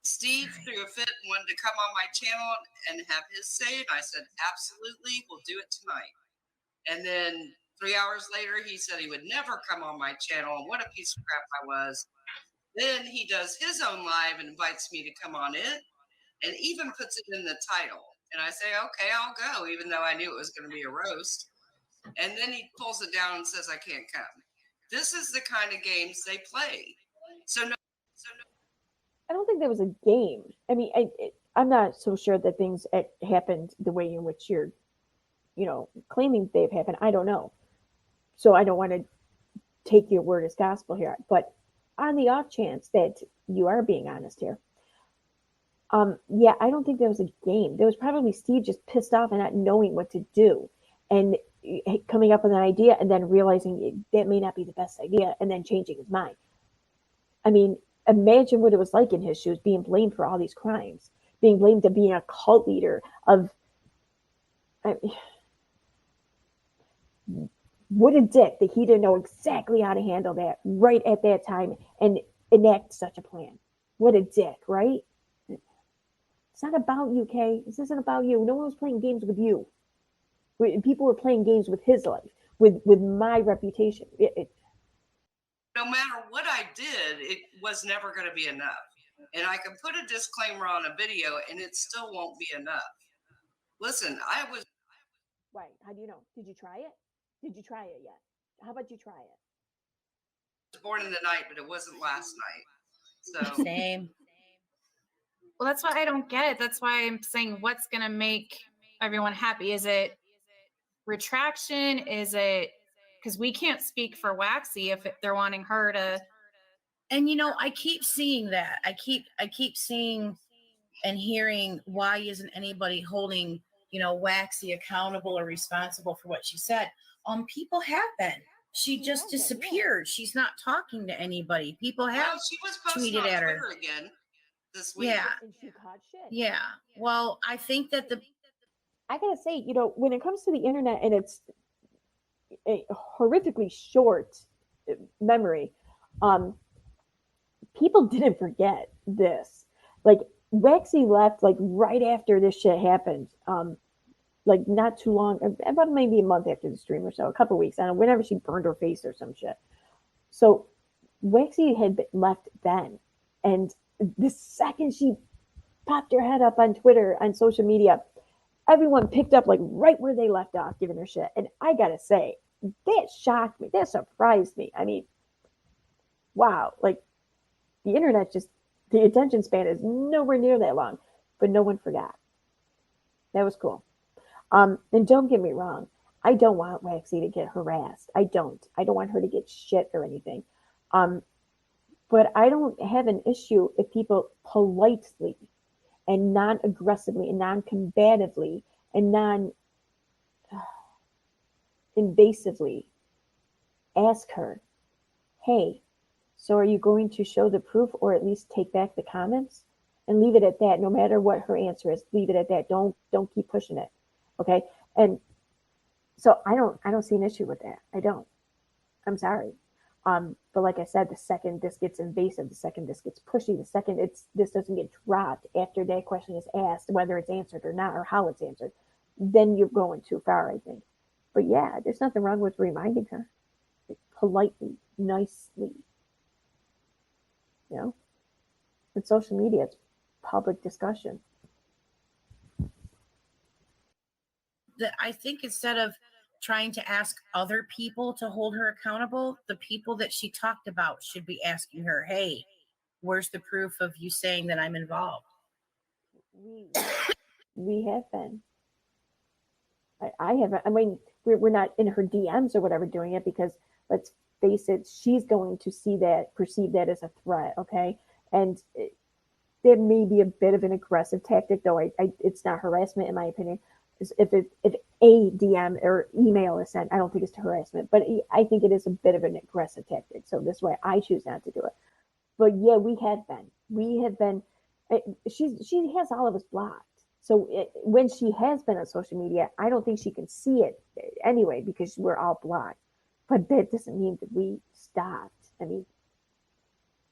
Steve threw a fit and wanted to come on my channel and have his say, and I said, absolutely, we'll do it tonight. And then 3 hours later, he said he would never come on my channel, and what a piece of crap I was. Then he does his own live and invites me to come on it, and even puts it in the title. And I say, okay, I'll go, even though I knew it was going to be a roast. And then he pulls it down and says I can't come. This is the kind of games they play. So no. I don't think that was a game. I mean, I'm not so sure that things happened the way in which you're, claiming they've happened. I don't know. So I don't want to take your word as gospel here. But on the off chance that you are being honest here, yeah, I don't think that was a game. There was probably Steve just pissed off and not knowing what to do, and coming up with an idea and then realizing that may not be the best idea and then changing his mind. I mean, imagine what it was like in his shoes, being blamed for all these crimes, being blamed to being a cult leader of. What a dick that he didn't know exactly how to handle that right at that time and enact such a plan. What a dick, right? It's not about you, Kay. This isn't about you. No one was playing games with you. People were playing games with his life, with my reputation. No matter what I did, it was never going to be enough. And I can put a disclaimer on a video and it still won't be enough. Listen, I was... Why? How do you know? Did you try it? Did you try it yet? How about you try it? I was born in the night, but it wasn't last night. So Same. Well, that's why I don't get it. That's why I'm saying, what's going to make everyone happy? Is it retraction? Is it because we can't speak for Waxy if they're wanting her to? And I keep seeing that. I keep seeing and hearing, why isn't anybody holding Waxy accountable or responsible for what she said? People have been. She just disappeared. Yeah. She's not talking to anybody. People have she was posted tweeted on at her Twitter again this week. Yeah. And she caught shit. Yeah. Well, I think that I gotta say, when it comes to the internet and it's a horrifically short memory, people didn't forget this. Like, Waxy left like right after this shit happened. Like not too long, about maybe a month after the stream or so, a couple of weeks. I don't know, whenever she burned her face or some shit. So Waxy had left then, and the second she popped her head up on Twitter, on social media, everyone picked up like right where they left off, giving her shit. And I gotta say, that shocked me. That surprised me. I mean, wow! Like, the internet the attention span is nowhere near that long, but no one forgot. That was cool. And don't get me wrong, I don't want Waxy to get harassed. I don't want her to get shit or anything. But I don't have an issue if people politely and non-aggressively and non-combatively and non-invasively ask her, hey, so are you going to show the proof or at least take back the comments? And leave it at that. No matter what her answer is, leave it at that. Don't keep pushing it. Okay. And so I don't see an issue with that. I don't. I'm sorry. But like I said, the second this gets invasive, the second this gets pushy, the second this doesn't get dropped after that question is asked, whether it's answered or not, or how it's answered, then you're going too far, I think. But yeah, there's nothing wrong with reminding her politely, nicely. With social media, it's public discussion. I think instead of trying to ask other people to hold her accountable, the people that she talked about should be asking her, hey, where's the proof of you saying that I'm involved? We have been. I haven't. I mean, we're not in her DMs or whatever doing it because let's face it, she's going to see that, perceive that as a threat. Okay, and there may be a bit of an aggressive tactic, though. It's not harassment in my opinion. If a DM or email is sent, I don't think it's harassment, but I think it is a bit of an aggressive tactic. So this way, I choose not to do it. But yeah, we have been. We have been. She has all of us blocked. So when she has been on social media, I don't think she can see it anyway because we're all blocked. But that doesn't mean that we stopped. I mean,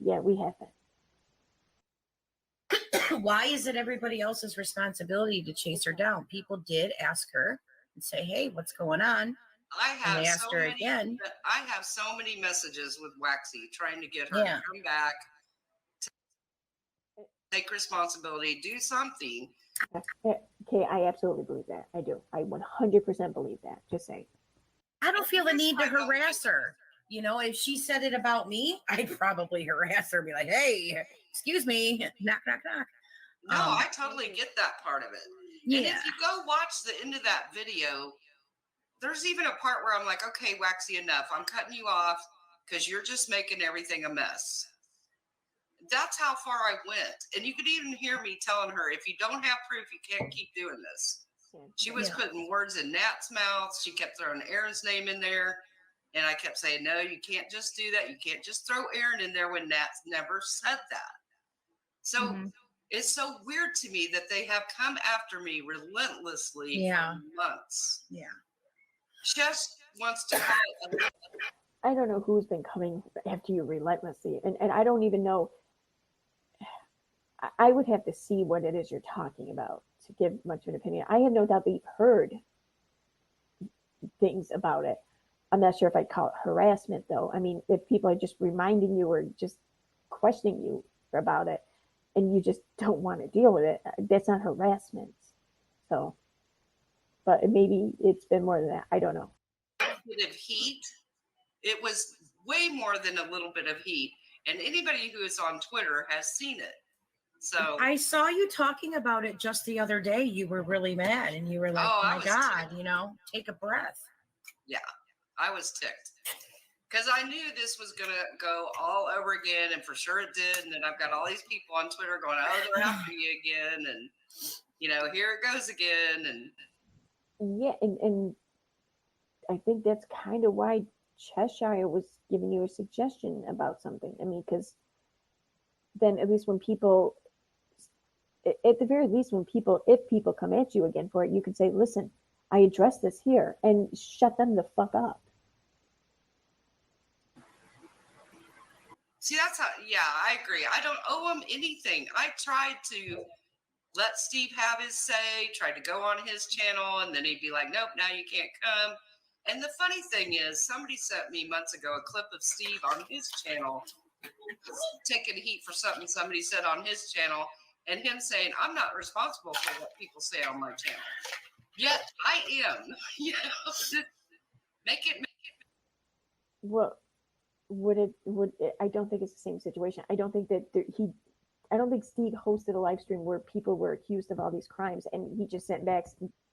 yeah, we have been. Why is it everybody else's responsibility to chase her down? People did ask her and say, "Hey, what's going on?" I have and they asked so her many, again. I have so many messages with Waxy trying to get her to come back, take responsibility, do something. Okay, I absolutely believe that. I do. I 100% believe that. Just saying. I don't feel the need to harass her. You know, if she said it about me, I'd probably harass her and be like, "Hey, excuse me, knock, knock, knock." No, I totally get that part of it. Yeah. And if you go watch the end of that video, there's even a part where I'm like, okay, Waxy, enough. I'm cutting you off because you're just making everything a mess. That's how far I went. And you could even hear me telling her, if you don't have proof, you can't keep doing this. She was putting words in Nat's mouth. She kept throwing Aaron's name in there. And I kept saying, no, you can't just do that. You can't just throw Aaron in there when Nat's never said that. So it's so weird to me that they have come after me relentlessly for months. Yeah. Just wants to call it I don't know who's been coming after you relentlessly. And I don't even know. I would have to see what it is you're talking about to give much of an opinion. I have no doubt that you've heard things about it. I'm not sure if I'd call it harassment, though. I mean, if people are just reminding you or just questioning you about it and you just don't want to deal with it, that's not harassment. So, but maybe it's been more than that. I don't know. A bit of heat. It was way more than a little bit of heat. And anybody who is on Twitter has seen it. So I saw you talking about it just the other day. You were really mad and you were like, oh my God, ticked. You know, take a breath. Yeah, I was ticked because I knew this was going to go all over again. And for sure it did. And then I've got all these people on Twitter going, oh, they're after you again. And, you know, here it goes again. And yeah. And I think that's kind of why Cheshire was giving you a suggestion about something. I mean, because then at least when people, at the very least, if people come at you again for it, you can say, listen, I addressed this here and shut them the fuck up. See, that's how, yeah, I agree. I don't owe him anything. I tried to let Steve have his say, tried to go on his channel, and then he'd be like, nope, now you can't come. And the funny thing is, somebody sent me months ago a clip of Steve on his channel taking heat for something somebody said on his channel, and him saying, I'm not responsible for what people say on my channel. Yet I am. You know, make it. Well, would it? I don't think it's the same situation. I don't think that I don't think Steve hosted a live stream where people were accused of all these crimes and he just sent back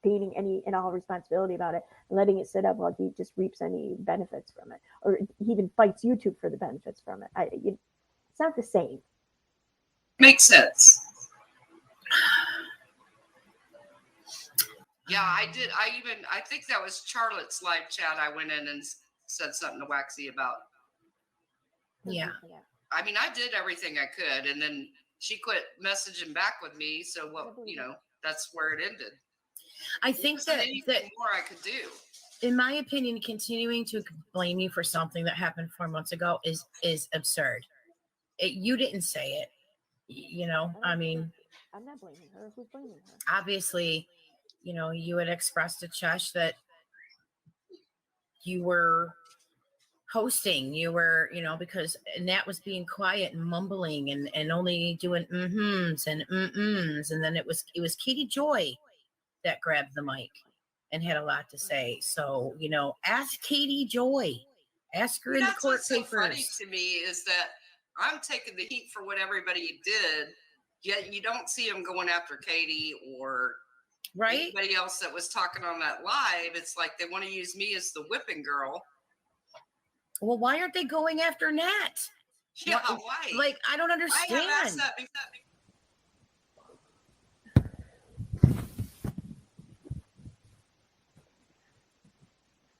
gaining any and all responsibility about it and letting it sit up while he just reaps any benefits from it, or he even fights YouTube for the benefits from it. It's not the same. Makes sense. Yeah, I did. I think that was Charlotte's live chat. I went in and said something to Waxy about. Yeah. I mean, I did everything I could, and then she quit messaging back with me. So what, you know, that's where it ended. I think that more I could do. In my opinion, continuing to blame you for something that happened 4 months ago is absurd. You didn't say it, you know. I mean, I'm not blaming her. Who's blaming her? Obviously, you know, you had expressed to Chesh that you were hosting, you were, you know, because Nat was being quiet and mumbling and only doing mm-hms and mm-ms, and then it was Katie Joy that grabbed the mic and had a lot to say. So, you know, ask Katie Joy, ask her in the court papers. What's so funny to me is that I'm taking the heat for what everybody did, Yet you don't see them going after Katie or anybody else that was talking on that live. It's like they want to use me as the whipping girl. Well, why aren't they going after Nat? Yeah, why? Like, I don't understand. I have asked that before.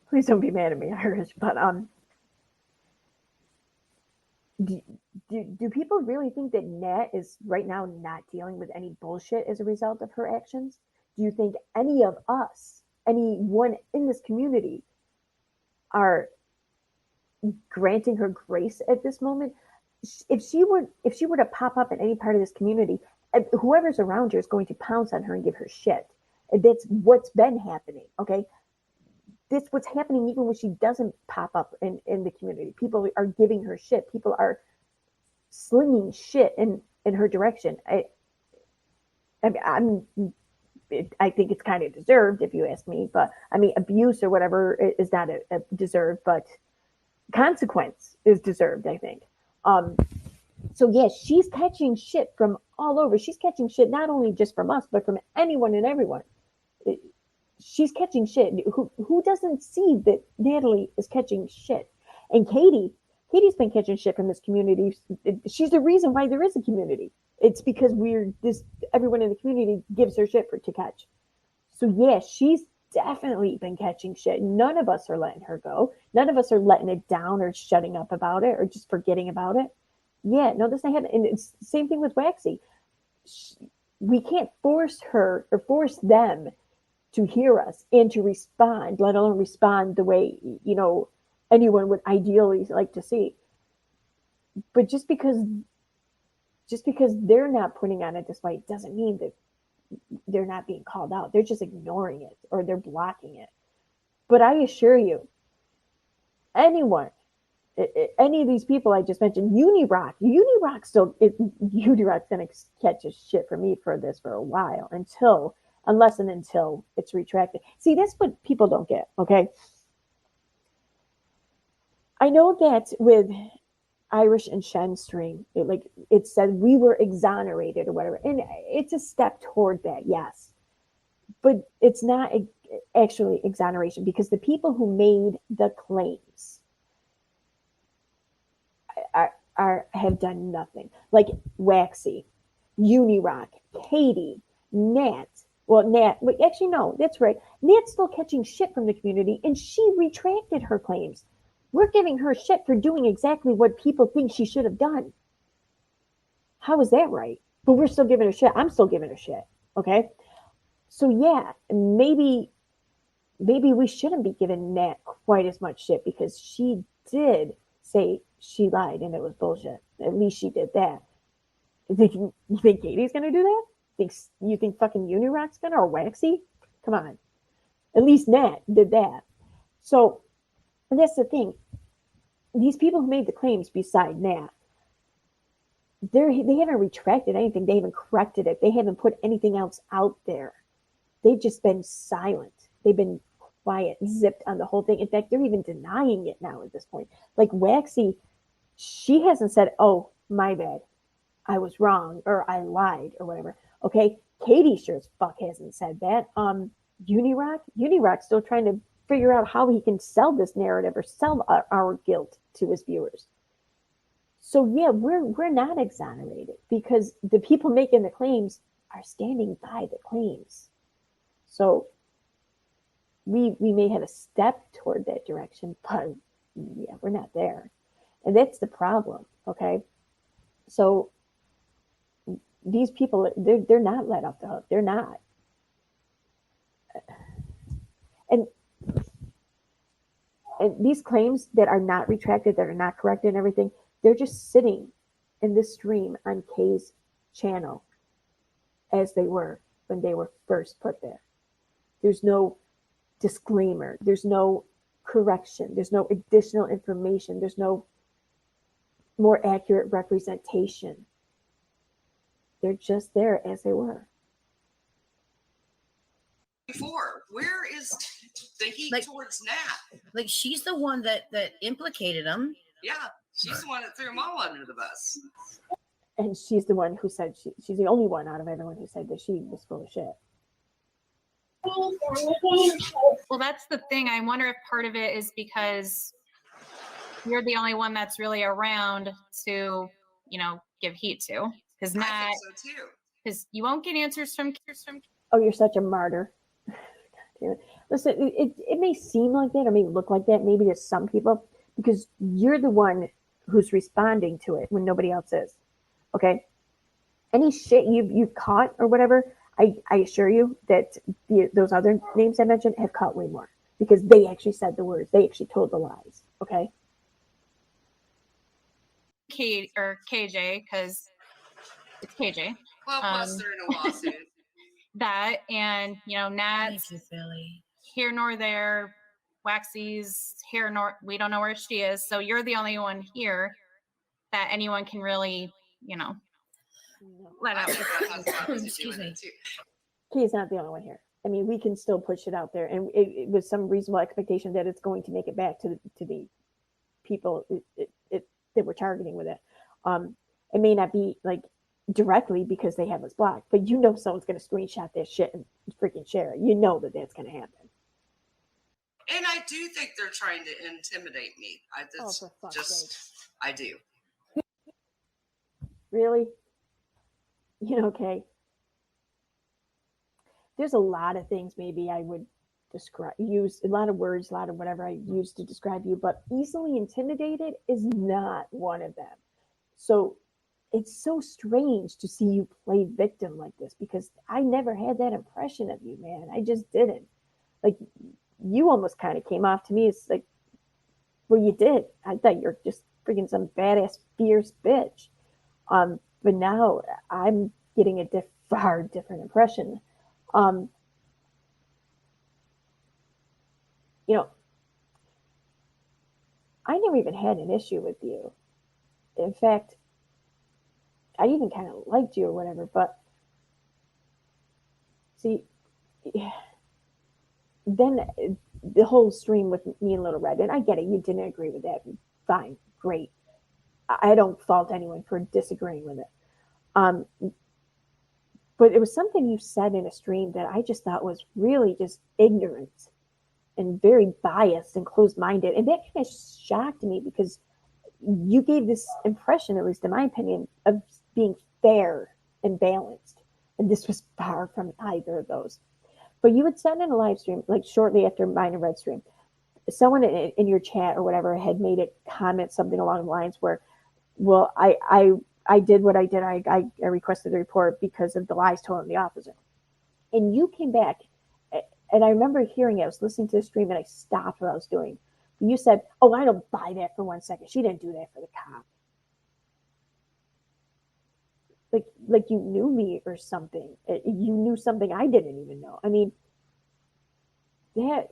Please don't be mad at me, Irish, but do people really think that Nat is right now not dealing with any bullshit as a result of her actions? Do you think any of us, anyone in this community, are granting her grace at this moment? If she were to pop up in any part of this community, whoever's around her is going to pounce on her and give her shit. That's what's been happening. Okay. That's what's happening even when she doesn't pop up in the community. People are giving her shit. People are slinging shit in her direction. I think it's kind of deserved, if you ask me. But I mean, abuse or whatever is not a deserved, but consequence is deserved, I think. So yes, she's catching shit from all over. She's catching shit not only just from us, but from anyone and everyone. She's catching shit. Who doesn't see that Natalie is catching shit? And Katie's been catching shit from this community. She's the reason why there is a community. It's because everyone in the community gives her shit to catch. So yeah, she's definitely been catching shit. None of us are letting her go. None of us are letting it down or shutting up about it or just forgetting about it. Yeah, no, this ain't happening. And it's the same thing with Waxy. We can't force her or force them to hear us and to respond, let alone respond the way, anyone would ideally like to see. But just because they're not putting on a display doesn't mean that they're not being called out. They're just ignoring it or they're blocking it. But I assure you, any of these people I just mentioned, Unirock's going to catch his shit for me for this for a while unless and until it's retracted. See, that's what people don't get, okay? I know that with Irish and Shen's stream, it said we were exonerated or whatever, and it's a step toward that, yes. But it's not actually exoneration because the people who made the claims have done nothing. Like Waxy, Unirock, Katie, Nat. Well, actually, no, that's right. Nat's still catching shit from the community, and she retracted her claims. We're giving her shit for doing exactly what people think she should have done. How is that right? But we're still giving her shit. I'm still giving her shit. Okay? So, yeah, maybe we shouldn't be giving Nat quite as much shit because she did say she lied and it was bullshit. At least she did that. You think Katie's going to do that? You think fucking Unirock's gonna, or Waxy? Come on. At least Nat did that. So, and that's the thing. These people who made the claims beside Nat, they haven't retracted anything. They haven't corrected it. They haven't put anything else out there. They've just been silent. They've been quiet, zipped on the whole thing. In fact, they're even denying it now at this point. Like Waxy, she hasn't said, oh, my bad. I was wrong, or I lied, or whatever. Okay, Katie sure as fuck hasn't said that. Unirock's still trying to figure out how he can sell this narrative or sell our guilt to his viewers. So yeah, we're not exonerated because the people making the claims are standing by the claims. So we may have a step toward that direction, but yeah, we're not there. And that's the problem, okay? So these people, they're not let off the hook. They're not. And these claims that are not retracted, that are not corrected and everything, they're just sitting in this stream on Kay's channel as they were when they were first put there. There's no disclaimer. There's no correction. There's no additional information. There's no more accurate representation. They're just there as they were. Before, where is the heat towards Nat? Like she's the one that implicated him. Yeah, she's the one that threw them all under the bus. And she's the one who said she's the only one out of everyone who said that she was full of shit. Well, that's the thing. I wonder if part of it is because you're the only one that's really around to, give heat to. Because not, I think so too. Because you won't get answers from. Oh, you're such a martyr. Listen, it may seem like that or may look like that maybe to some people because you're the one who's responding to it when nobody else is. Okay? Any shit you've caught or whatever, I assure you that those other names I mentioned have caught way more because they actually said the words. They actually told the lies. Okay? KJ, because it's KJ. Well, plus they're in a lawsuit. That and Nat's Billy. Here nor there, Waxy's here nor we don't know where she is. So you're the only one here that anyone can really, let out. Excuse me. Kay's not the only one here. I mean, we can still push it out there, and it was some reasonable expectation that it's going to make it back to the people that we're targeting with it. It may not be like directly because they have us blocked, but someone's going to screenshot this shit and freaking share it. You know that that's going to happen. And I do think they're trying to intimidate me. For fuck's sake. I do. Really? Kay, there's a lot of things maybe I would use a lot of words, a lot of whatever I use to describe you, but easily intimidated is not one of them. So it's so strange to see you play victim like this because I never had that impression of you, man. I just didn't. Like, you almost kind of came off to me as like, well, you did. I thought you're just freaking some badass, fierce bitch. But now I'm getting a far different impression. I never even had an issue with you. In fact, I even kind of liked you or whatever, but see, then the whole stream with me and Little Red, and I get it, you didn't agree with that. Fine, great. I don't fault anyone for disagreeing with it. But it was something you said in a stream that I just thought was really just ignorant and very biased and closed-minded. And that kind of shocked me because you gave this impression, at least in my opinion, of being fair and balanced. And this was far from either of those. But you had said in a live stream, like shortly after mine and Red stream, someone in your chat or whatever had made a comment, something along the lines where, well, I did what I did. I requested a report because of the lies told in the officer. And you came back, and I remember hearing it. I was listening to the stream, and I stopped what I was doing. You said, oh, I don't buy that for 1 second. She didn't do that for the cop. Like you knew me or something. You knew something I didn't even know. I mean, that,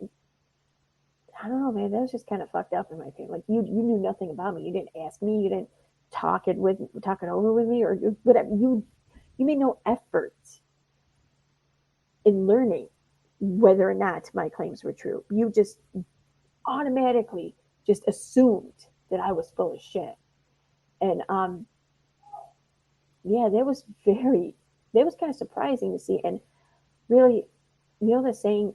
I don't know, man. That was just kind of fucked up in my opinion. Like you knew nothing about me. You didn't ask me. You didn't talk it over with me or whatever. You made no effort in learning whether or not my claims were true. You just automatically just assumed that I was full of shit. And yeah, that was kind of surprising to see. And really, the saying,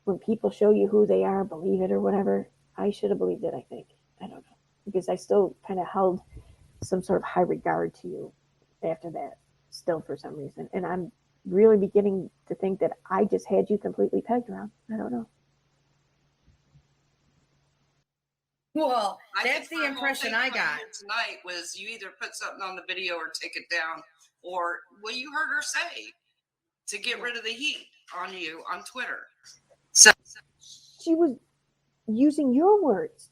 when people show you who they are, believe it or whatever, I should have believed it, I think. I don't know. Because I still kind of held some sort of high regard to you after that, still for some reason. And I'm really beginning to think that I just had you completely pegged wrong. I don't know. Well, that's the impression I got tonight. Was you either put something on the video or take it down, or what you heard her say to get rid of the heat on you on Twitter. So she was using your words,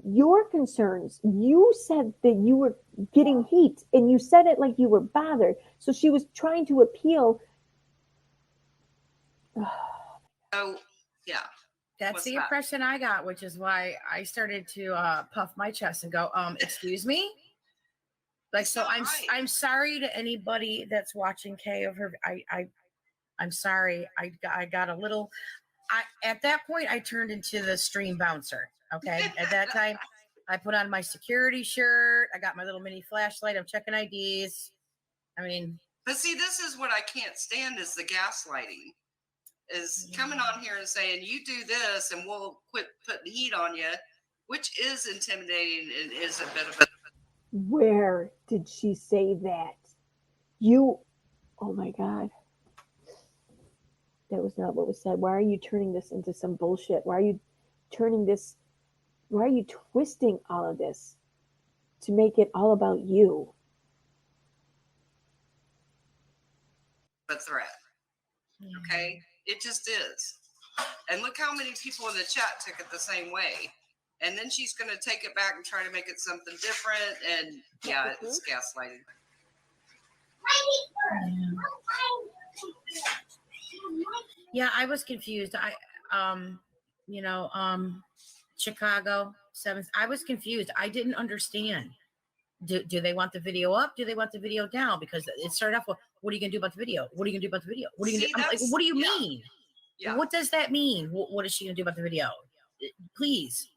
your concerns. You said that you were getting heat, and you said it like you were bothered. So she was trying to appeal. Oh, yeah. That's the impression I got, which is why I started to puff my chest and go, excuse me? Like, so I'm sorry to anybody that's watching Kay of her. I'm sorry. I got a little, at that point, I turned into the stream bouncer. Okay. At that time, I put on my security shirt. I got my little mini flashlight. I'm checking IDs. I mean, but see, this is what I can't stand is the gaslighting. Is coming on here and saying, you do this and we'll quit putting heat on you, which is intimidating and is a bit of a... Where did she say that? You, oh my God. That was not what was said. Why are you turning this into some bullshit? Why are you twisting all of this to make it all about you? A threat. Okay? It just is. And look how many people in the chat took it the same way. And then she's going to take it back and try to make it something different. And yeah, it's gaslighting. Yeah, I was confused. Chicago 7th. I was confused. I didn't understand. Do they want the video up? Do they want the video down? Because it started off with, what are you going to do about the video? What are you going to do about the video? What are you going to do? I'm like, what do you mean? Yeah. What does that mean? What is she going to do about the video? Please,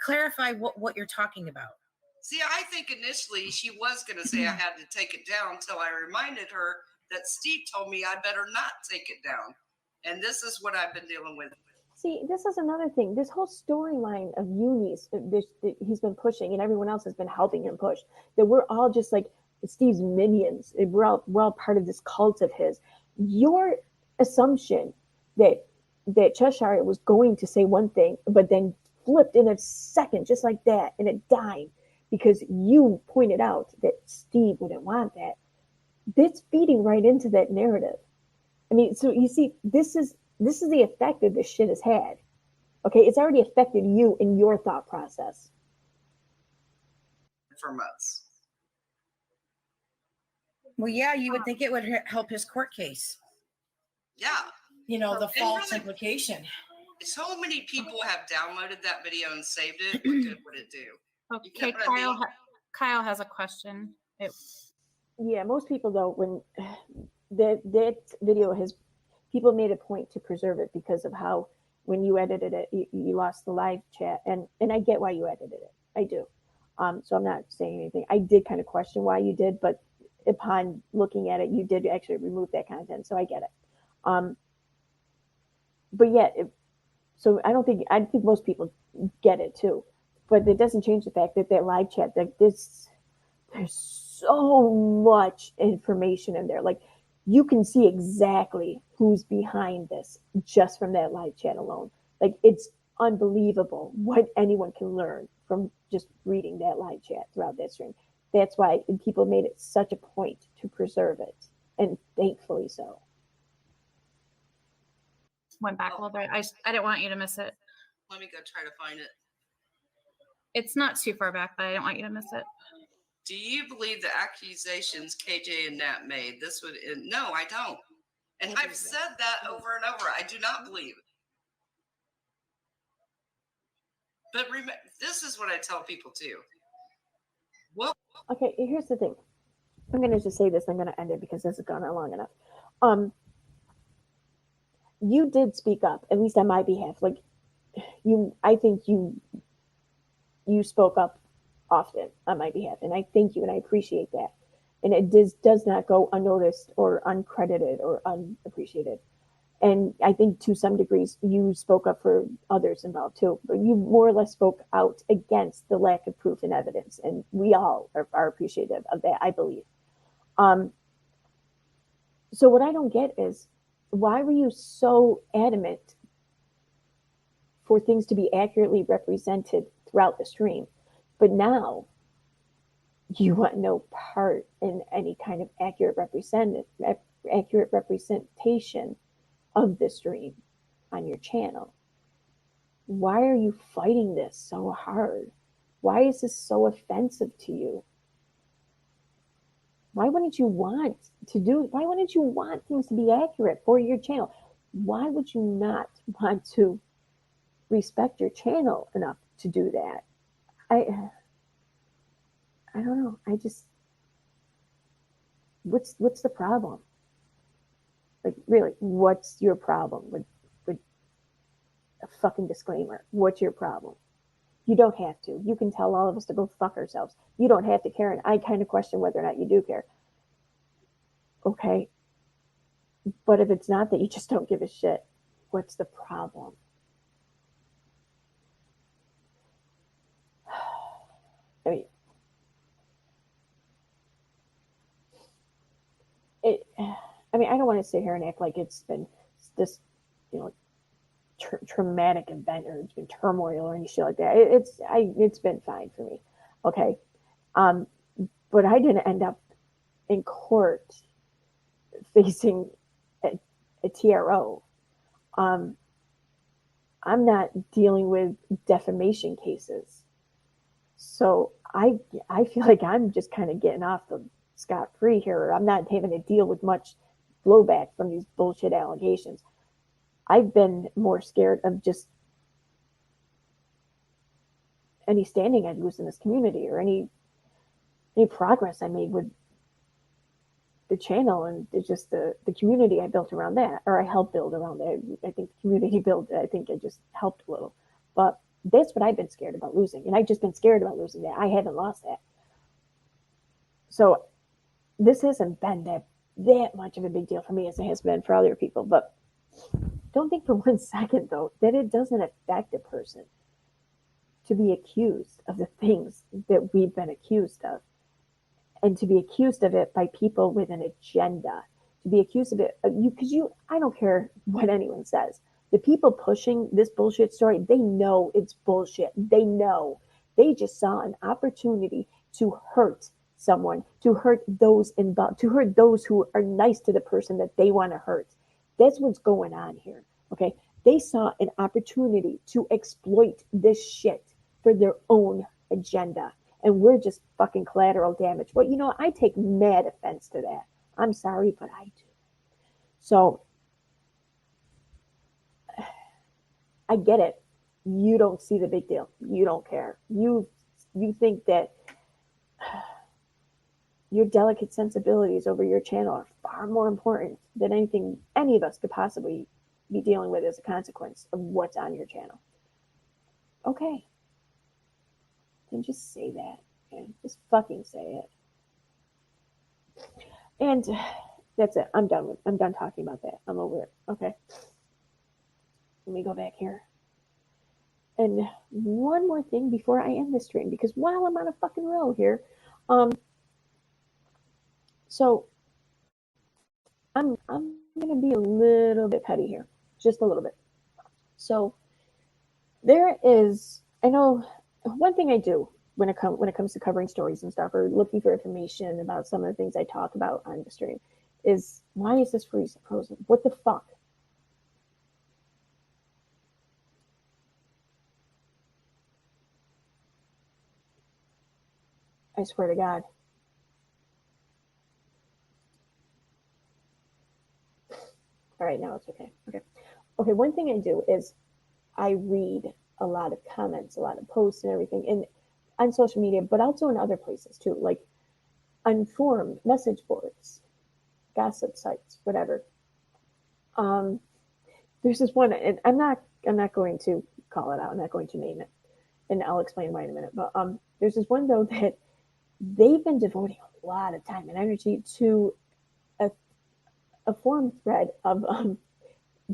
clarify what you're talking about. See, I think initially she was going to say I had to take it down until I reminded her that Steve told me I better not take it down. And this is what I've been dealing with. See, this is another thing. This whole storyline of Uni's that he's been pushing and everyone else has been helping him push, that we're all just like Steve's minions. We're all part of this cult of his. Your assumption that Cheshire was going to say one thing, but then flipped in a second, just like that, in a dime, because you pointed out that Steve wouldn't want that. That's feeding right into that narrative. I mean, so you see, this is the effect that this shit has had. Okay, it's already affected you in your thought process. For months. Well, yeah, you would think it would help his court case. Yeah. The false implication. So many people have downloaded that video and saved it. What good would it do? Okay, Kyle has a question. Yeah, most people though, when that video has, people made a point to preserve it because of how when you edited it, you lost the live chat, and I get why you edited it. I do. So I'm not saying anything. I did kind of question why you did, but upon looking at it, you did actually remove that content, so I get it. But yet, so I think most people get it too, but it doesn't change the fact that live chat, there's so much information in there. Like, you can see exactly who's behind this just from that live chat alone. Like, it's unbelievable what anyone can learn from just reading that live chat throughout that stream. That's why people made it such a point to preserve it, and thankfully so. Went back a little bit. I didn't want you to miss it. Let me go try to find it. It's not too far back, but I didn't want you to miss it. Do you believe the accusations KJ and Nat made? This would end? No, I don't. And I've said that over and over. I do not believe it. But this is what I tell people too. Well, okay, here's the thing. I'm going to just say this. I'm going to end it because this has gone on long enough. You did speak up, at least on my behalf. Like, I think you spoke up often on my behalf, and I thank you and I appreciate that. And it does not go unnoticed or uncredited or unappreciated. And I think to some degrees you spoke up for others involved too, but you more or less spoke out against the lack of proof and evidence, and we all are appreciative of that, I believe. So what I don't get is, why were you so adamant for things to be accurately represented throughout the stream, but now you want no part in any kind of accurate representation of the stream on your channel? Why are you fighting this so hard? Why is this so offensive to you? Why wouldn't you want things to be accurate for your channel? Why would you not want to respect your channel enough to do that? I don't know. What's the problem? Like, really, what's your problem with a fucking disclaimer? What's your problem? You don't have to. You can tell all of us to go fuck ourselves. You don't have to care. And I kind of question whether or not you do care. Okay. But if it's not that you just don't give a shit, what's the problem? I mean, I don't want to sit here and act like it's been this, traumatic event or it's been turmoil or any shit like that. It's been fine for me. Okay. But I didn't end up in court facing a TRO. I'm not dealing with defamation cases. So I feel like I'm just kind of getting off the scot-free here. I'm not having to deal with much blowback from these bullshit allegations. I've been more scared of just any standing I'd lose in this community or any progress I made with the channel and just the community I built around that, or I helped build around that. I think the community built, I think it just helped a little. But that's what I've been scared about losing. And I've just been scared about losing that. I haven't lost that. So this hasn't been that much of a big deal for me as it has been for other people. But don't think for 1 second, though, that it doesn't affect a person to be accused of the things that we've been accused of. And to be accused of it by people with an agenda. To be accused of it, because I don't care what anyone says. The people pushing this bullshit story, they know it's bullshit. They know. They just saw an opportunity to hurt someone, to hurt those involved, to hurt those who are nice to the person that they want to hurt. That's what's going on here, okay? They saw an opportunity to exploit this shit for their own agenda. And we're just fucking collateral damage. Well, I take mad offense to that. I'm sorry, but I do. So, I get it. You don't see the big deal. You don't care. You think that your delicate sensibilities over your channel are far more important than anything any of us could possibly be dealing with as a consequence of what's on your channel. Okay. Then just say that. Okay? Just fucking say it. And that's it. I'm done talking about that. I'm over it. Okay. Let me go back here. And one more thing before I end the stream, because while I'm on a fucking roll here, so I'm gonna be a little bit petty here, just a little bit. So there is, I know one thing I do when it comes to covering stories and stuff, or looking for information about some of the things I talk about on the stream, is why is this frozen? What the fuck? I swear to God. All right, now it's okay. Okay, one thing I do is I read a lot of comments, a lot of posts and everything, and on social media, but also in other places too, like on forum, message boards, gossip sites, whatever. There's this one, and I'm not going to call it out. I'm not going to name it, and I'll explain why in a minute. But there's this one though that they've been devoting a lot of time and energy to a forum thread of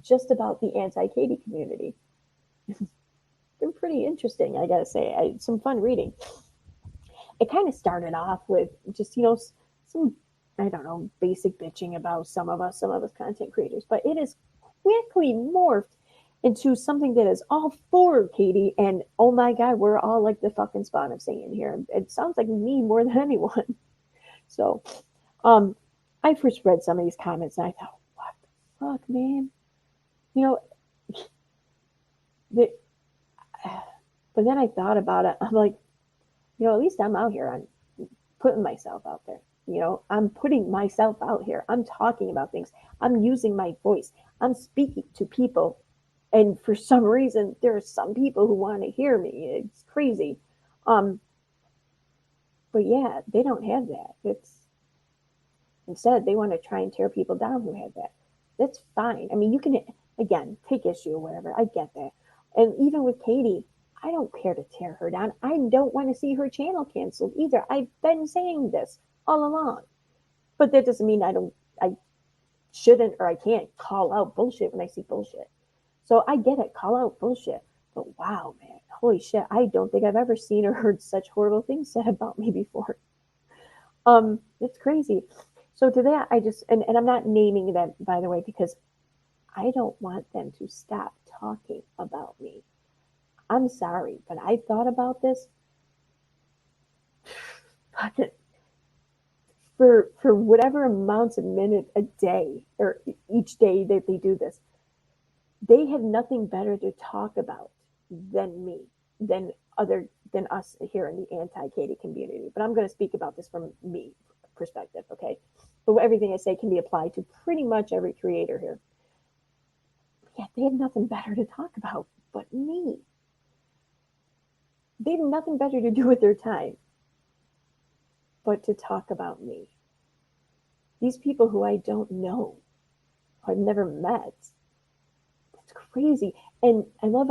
just about the anti-Katie community. They're pretty interesting, I gotta say. Some fun reading. It kind of started off with just some, I don't know, basic bitching about some of us content creators, but it is quickly morphed into something that is all for Katie, and oh my God, we're all like the fucking spawn of Satan here. It sounds like me more than anyone. So, I first read some of these comments and I thought, what the fuck, man? But then I thought about it. I'm like, at least I'm out here. I'm putting myself out there. I'm putting myself out here. I'm talking about things. I'm using my voice. I'm speaking to people. And for some reason, there are some people who want to hear me. It's crazy. But yeah, they don't have that. Instead, they want to try and tear people down who have that. That's fine. I mean, you can, again, take issue or whatever. I get that. And even with Katie, I don't care to tear her down. I don't want to see her channel canceled either. I've been saying this all along. But that doesn't mean I shouldn't or I can't call out bullshit when I see bullshit. So I get it, call out bullshit. But wow, man, holy shit, I don't think I've ever seen or heard such horrible things said about me before. It's crazy. So to that, I just, and I'm not naming them, by the way, because I don't want them to stop talking about me. I'm sorry, but I thought about this for whatever amounts of minute a day or each day that they do this. They have nothing better to talk about than me, than us here in the anti-Katie community. But I'm going to speak about this from me perspective, okay? But everything I say can be applied to pretty much every creator here. Yeah, they have nothing better to talk about but me. They have nothing better to do with their time but to talk about me. These people who I don't know, who I've never met, it's crazy. And I love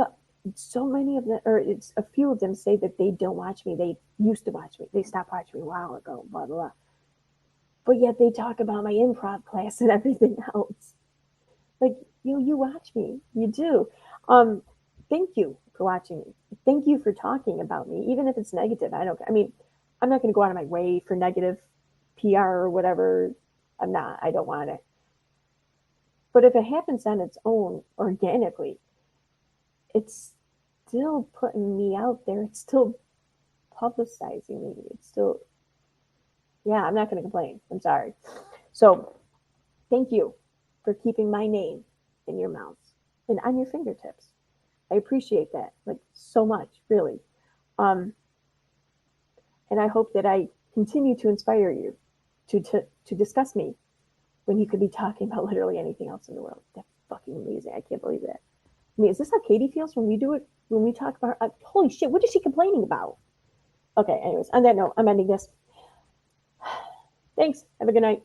so many of them, or it's a few of them say that they don't watch me. They used to watch me. They stopped watching me a while ago, blah, blah, blah. But yet they talk about my improv class and everything else. Like, you watch me. You do. Thank you for watching me. Thank you for talking about me, even if it's negative. I'm not going to go out of my way for negative PR or whatever. I'm not. I don't want it. But if it happens on its own, organically, it's still putting me out there. It's still publicizing me. It's still, yeah, I'm not going to complain. I'm sorry. So thank you for keeping my name in your mouth and on your fingertips. I appreciate that, like, so much, really. And I hope that I continue to inspire you to discuss me when you could be talking about literally anything else in the world. That's fucking amazing. I can't believe that. I mean, is this how Katie feels when we do it? When we talk about her? Holy shit, what is she complaining about? Okay, anyways, on that note, I'm ending this. Thanks. Have a good night.